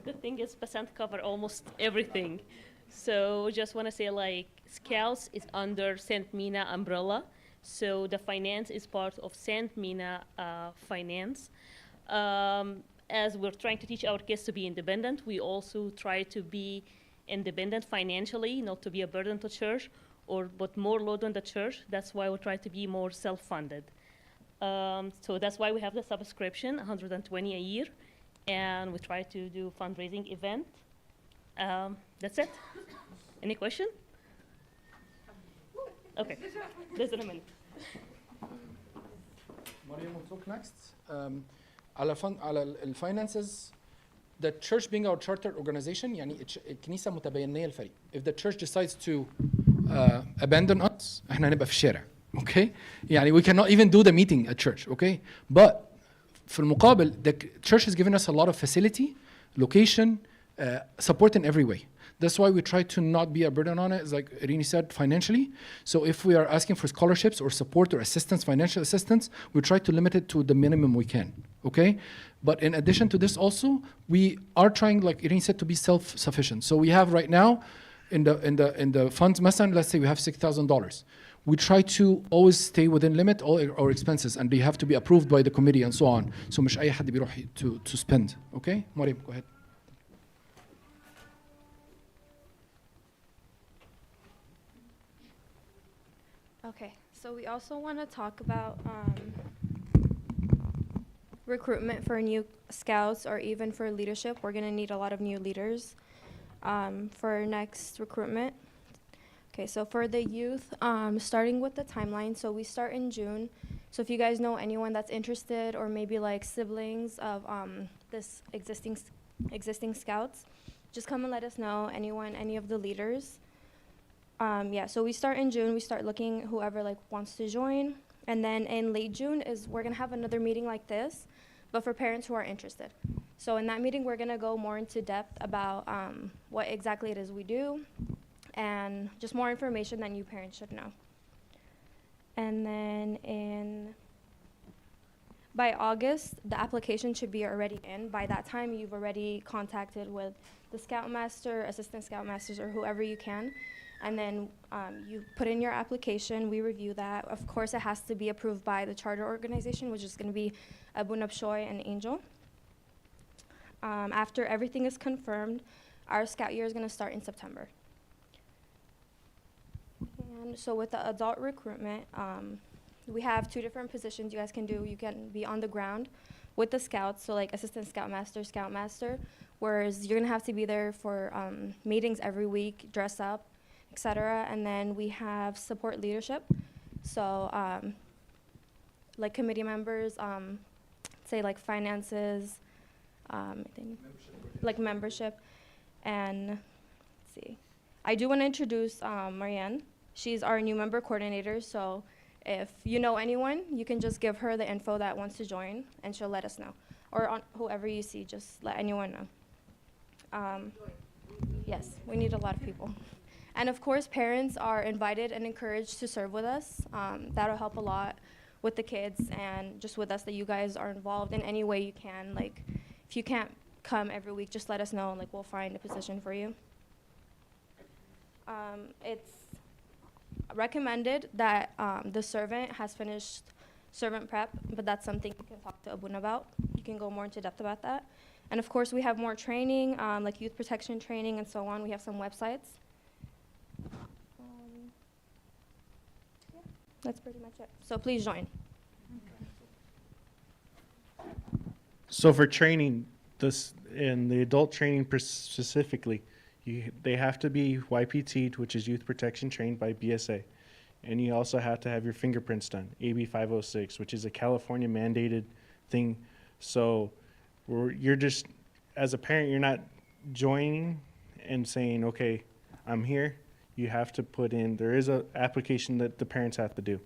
Good thing is percent cover almost everything. So just want to say, like, Scouts is under St. Mina umbrella. So the finance is part of Saint Mina finance. As we're trying to teach our kids to be independent, we also try to be independent financially, not to be a burden to church or put more load on the church. That's why we try to be more self-funded. So that's why we have the subscription, 120 a year, and we try to do fundraising event. That's it. Any question? Okay, there's a minute. Mariam will talk next. على الفاينانسز, the church being our charter organization, يعني الكنيسة متبنية الفريق. If the church decides to abandon us, احنا هنبقى في الشارع. Okay? يعني we cannot even do the meeting at church. Okay? But في المقابل, the church has given us a lot of facility, location, support in every way. That's why we try to not be a burden on it, as like Irini said, financially. So if we are asking for scholarships or support or assistance, financial assistance, we try to limit it to the minimum we can, okay? But in addition to this also, we are trying, like Irini said, to be self-sufficient. So we have right now, in the funds, مثلا, let's say we have $6,000. We try to always stay within limit all our expenses, and they have to be approved by the committee and so on. So مش أي حد بيروح to spend, okay? Mariam, go ahead. Okay, so we also want to talk about recruitment for new scouts or even for leadership. We're going to need a lot of new leaders for next recruitment. Okay, so for the youth, starting with the timeline, so we start in June. So if you guys know anyone that's interested or maybe like siblings of this existing scouts, just come and let us know, anyone, any of the leaders. Yeah, so we start in June. We start looking whoever like wants to join, and then in late June we're gonna have another meeting like this, but for parents who are interested. So in that meeting, we're gonna go more into depth about what exactly it is we do, and just more information that new parents should know. And then by August, the application should be already in. By that time, you've already contacted with the scoutmaster, assistant scoutmasters, or whoever you can. And then you put in your application, we review that. Of course, it has to be approved by the charter organization, which is going to be Abu Nabshoy and Angel. After everything is confirmed, our scout year is going to start in September. And so with the adult recruitment, we have 2 different positions you guys can do. You can be on the ground with the scouts, so like assistant scoutmaster, whereas you're going to have to be there for meetings every week, dress up, etc. And then we have support leadership. So like committee members, say like finances, like membership. And let's see. I do want to introduce Marianne. She's our new member coordinator. So if you know anyone, you can just give her the info that wants to join, and she'll let us know. Or on whoever you see, just let anyone know. Yes, we need a lot of people. And of course, parents are invited and encouraged to serve with us. That'll help a lot with the kids and just with us, that you guys are involved in any way you can. Like, if you can't come every week, just let us know, and like we'll find a position for you. It's recommended that the servant has finished servant prep, but that's something you can talk to Abuna about. You can go more into depth about that. And of course, we have more training, like youth protection training and so on. We have some websites. Yeah, that's pretty much it. So please join. So for training, this in the adult training specifically, they have to be YPT'd, which is Youth Protection Trained by BSA. And you also have to have your fingerprints done, AB 506, which is a California mandated thing. So you're just, as a parent, you're not joining and saying, okay, I'm here. You have to put in, there is an application that the parents have to do.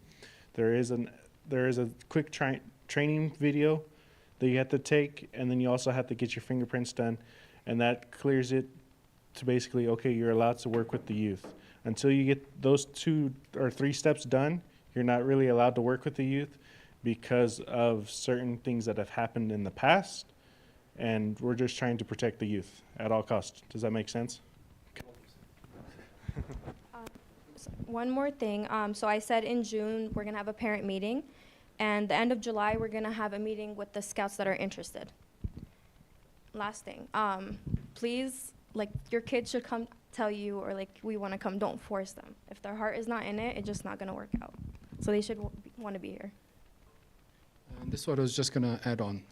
There is a quick training video that you have to take, and then you also have to get your fingerprints done, and that clears it to basically, okay, you're allowed to work with the youth. Until you get those 2 or 3 steps done, you're not really allowed to work with the youth because of certain things that have happened in the past, and we're just trying to protect the youth at all costs. Does that make sense? one more thing. So I said in June, we're gonna have a parent meeting, and the end of July, we're gonna have a meeting with the scouts that are interested. Last thing, please, like, your kids should come tell you, or like, we wanna come, don't force them. If their heart is not in it, it's just not gonna work out. So they should wanna be here. And this is what I was just gonna add on.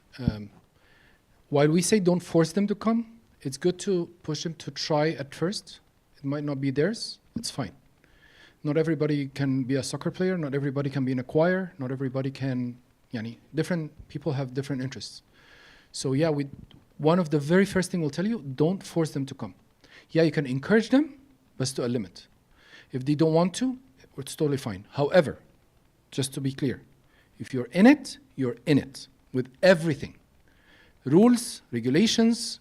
While we say don't force them to come, it's good to push them to try at first. It might not be theirs, it's fine. Not everybody can be a soccer player, not everybody can be in a choir, not everybody can, different people have different interests. So yeah, one of the very first thing we'll tell you, don't force them to come. Yeah, you can encourage them, but to a limit. If they don't want to, it's totally fine. However, just to be clear, if you're in it, you're in it with everything. Rules, regulations,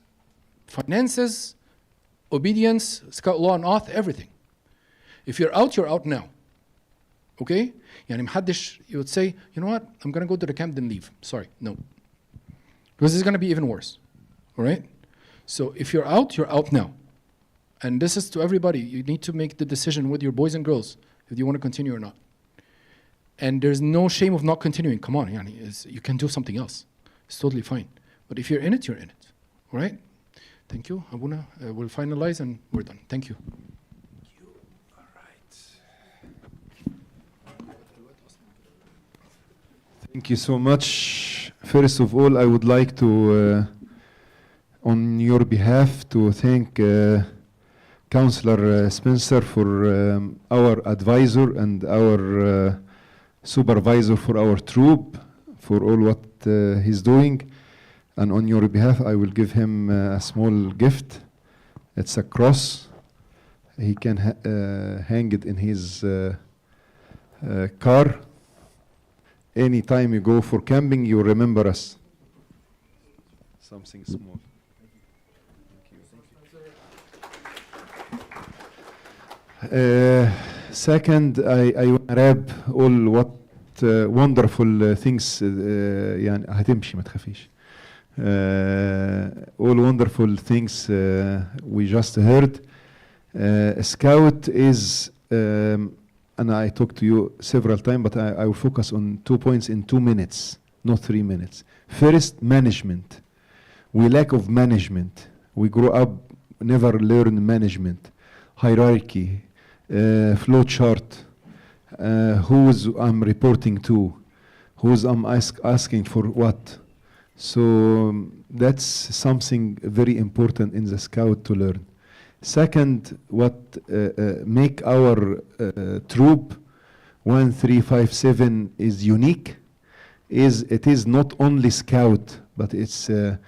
finances, obedience, scout law and oath, everything. If you're out now. Okay? You would say, you know what, I'm gonna go to the camp, then leave. Sorry, no. Because it's gonna be even worse. All right? So if you're out now. And this is to everybody. You need to make the decision with your boys and girls if you want to continue or not. And there's no shame of not continuing. Come on, you can do something else. It's totally fine. But if you're in it, you're in it. All right? Thank you, Abuna. We'll finalize and we're done. Thank you. All right. Thank you so much. First of all, I would like to, on your behalf, to thank Councillor Spencer for our advisor and our supervisor for our troop, for all what he's doing. And on your behalf, I will give him a small gift. It's a cross. He can hang it in his car. Anytime you go for camping, you remember us. Something small. Second, I want to wrap all what wonderful things يعني هتمشي ما تخافيش. All wonderful things we just heard. Scout is, and I talked to you several times, but I will focus on 2 points in 2 minutes, not 3 minutes. First, management. We lack of management. We grow up, never learn management, hierarchy, flow chart, who's I'm reporting to, who's I'm asking for what. So that's something very important in the scout to learn. Second, what make our troop 1357 is unique is it is not only scout, but it's a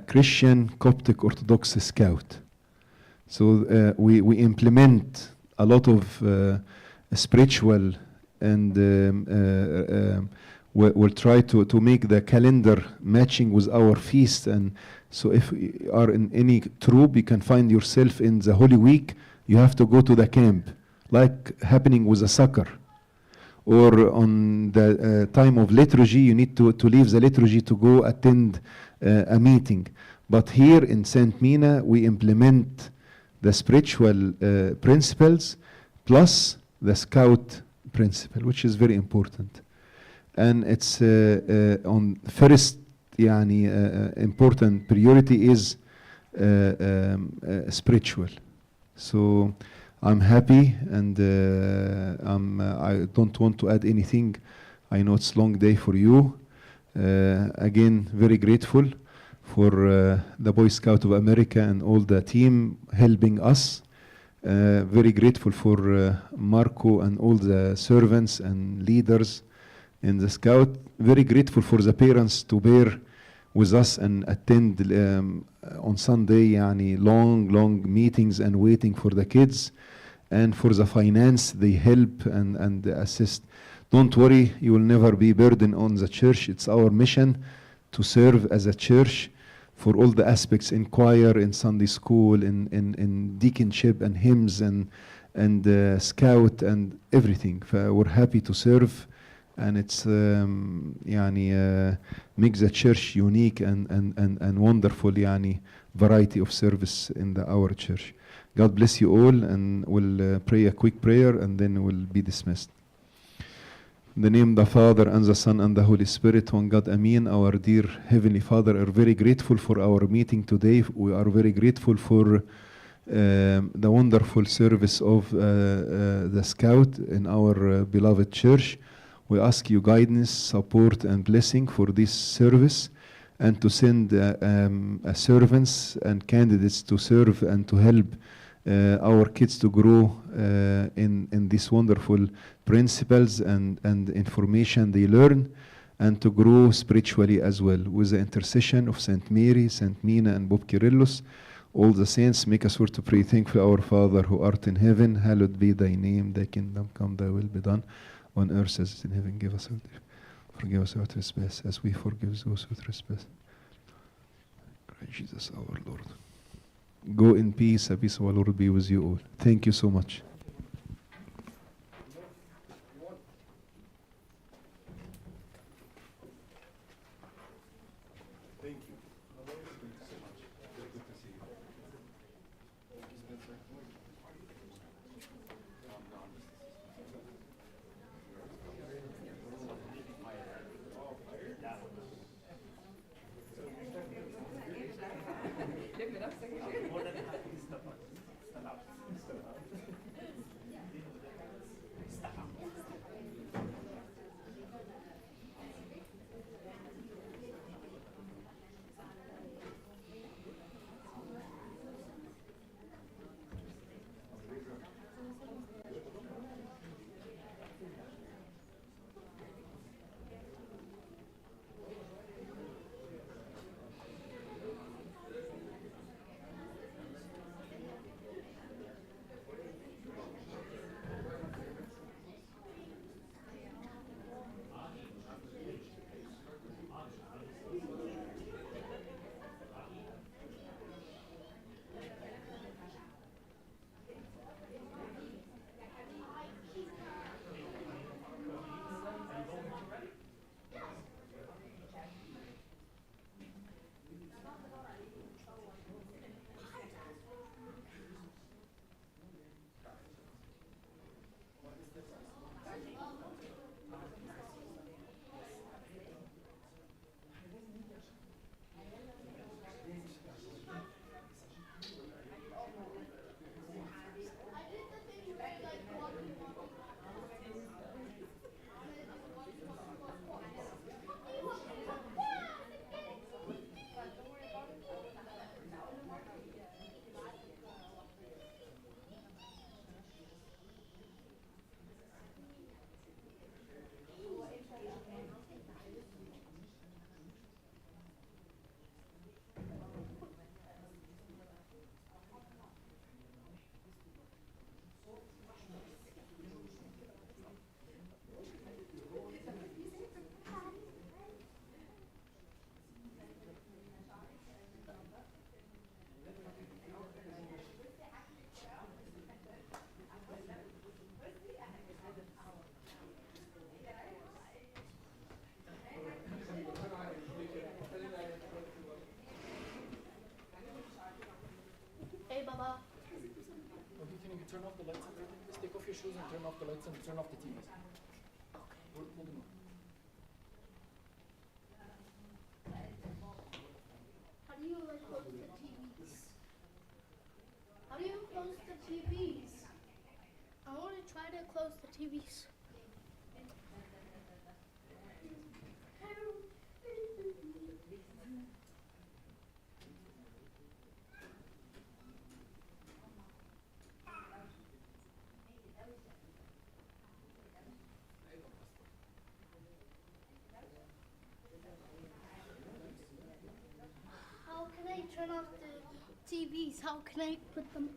Christian Coptic Orthodox scout. So we implement a lot of spiritual, and we'll try to make the calendar matching with our feast. And so if you are in any troop, you can find yourself in the Holy Week, you have to go to the camp, like happening with a soccer. Or on the time of liturgy, you need to leave the liturgy to go attend a meeting. But here in St. Mina, we implement the spiritual principles plus the scout principle, which is very important. And it's on first important priority is spiritual. So I'm happy, and I don't want to add anything. I know it's a long day for you. Again, very grateful for the Boy Scout of America and all the team helping us. Very grateful for Marco and all the servants and leaders in the Scout. Very grateful for the parents to bear with us and attend on Sunday long meetings and waiting for the kids. And for the finance, they help and assist. Don't worry, you will never be burdened on the church. It's our mission to serve as a church for all the aspects in choir, in Sunday school, in deaconship and hymns and scout and everything. We're happy to serve and it's يعني makes the church unique and wonderful يعني variety of service in our church. God bless you all, and we'll pray a quick prayer and then we'll be dismissed. In the name of the Father and the Son and the Holy Spirit, one God, Amen. Our dear Heavenly Father, are very grateful for our meeting today. We are very grateful for the wonderful service of the Scout in our beloved church. We ask you guidance, support, and blessing for this service, and to send servants and candidates to serve and to help our kids to grow in these wonderful principles and information they learn, and to grow spiritually as well. With the intercession of Saint Mary, Saint Mina, and Bob Kyrillos, all the saints, make us sure to pray. Thankful our Father who art in heaven, hallowed be thy name. Thy kingdom come, thy will be done on earth as it is in heaven. Forgive us our trespass as we forgive those who trespass. Christ Jesus our Lord. Go in peace. The peace of our Lord be with you all. Thank you so much. Thank you. Thank you so much. Very good to see you. Thank you, Spencer. Hey, Baba. Okay, can you turn off the lights and everything? Just take off your shoes and turn off the lights and turn off the TVs. We'll do it. How do you close the TVs? How do you close the TVs? I want to try to close the TVs. How can I turn off the TVs? How can I put them?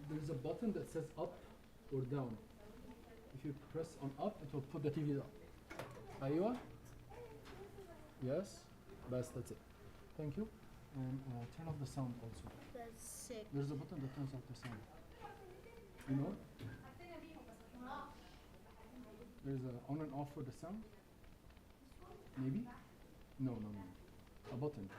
There's a button that says up or down. If you press on up, it will put the TV up. أيوة. Yes. That's it. Thank you. And turn off the sound also. That's sick. There's a button that turns off the sound. You know? There's a on and off for the sound. Maybe? No. A button.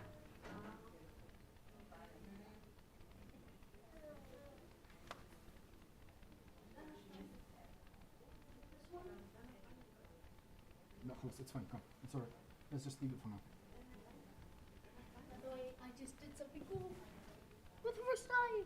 No, it's fine. Come. It's alright. Let's just leave it for now. I just did something cool for the first time.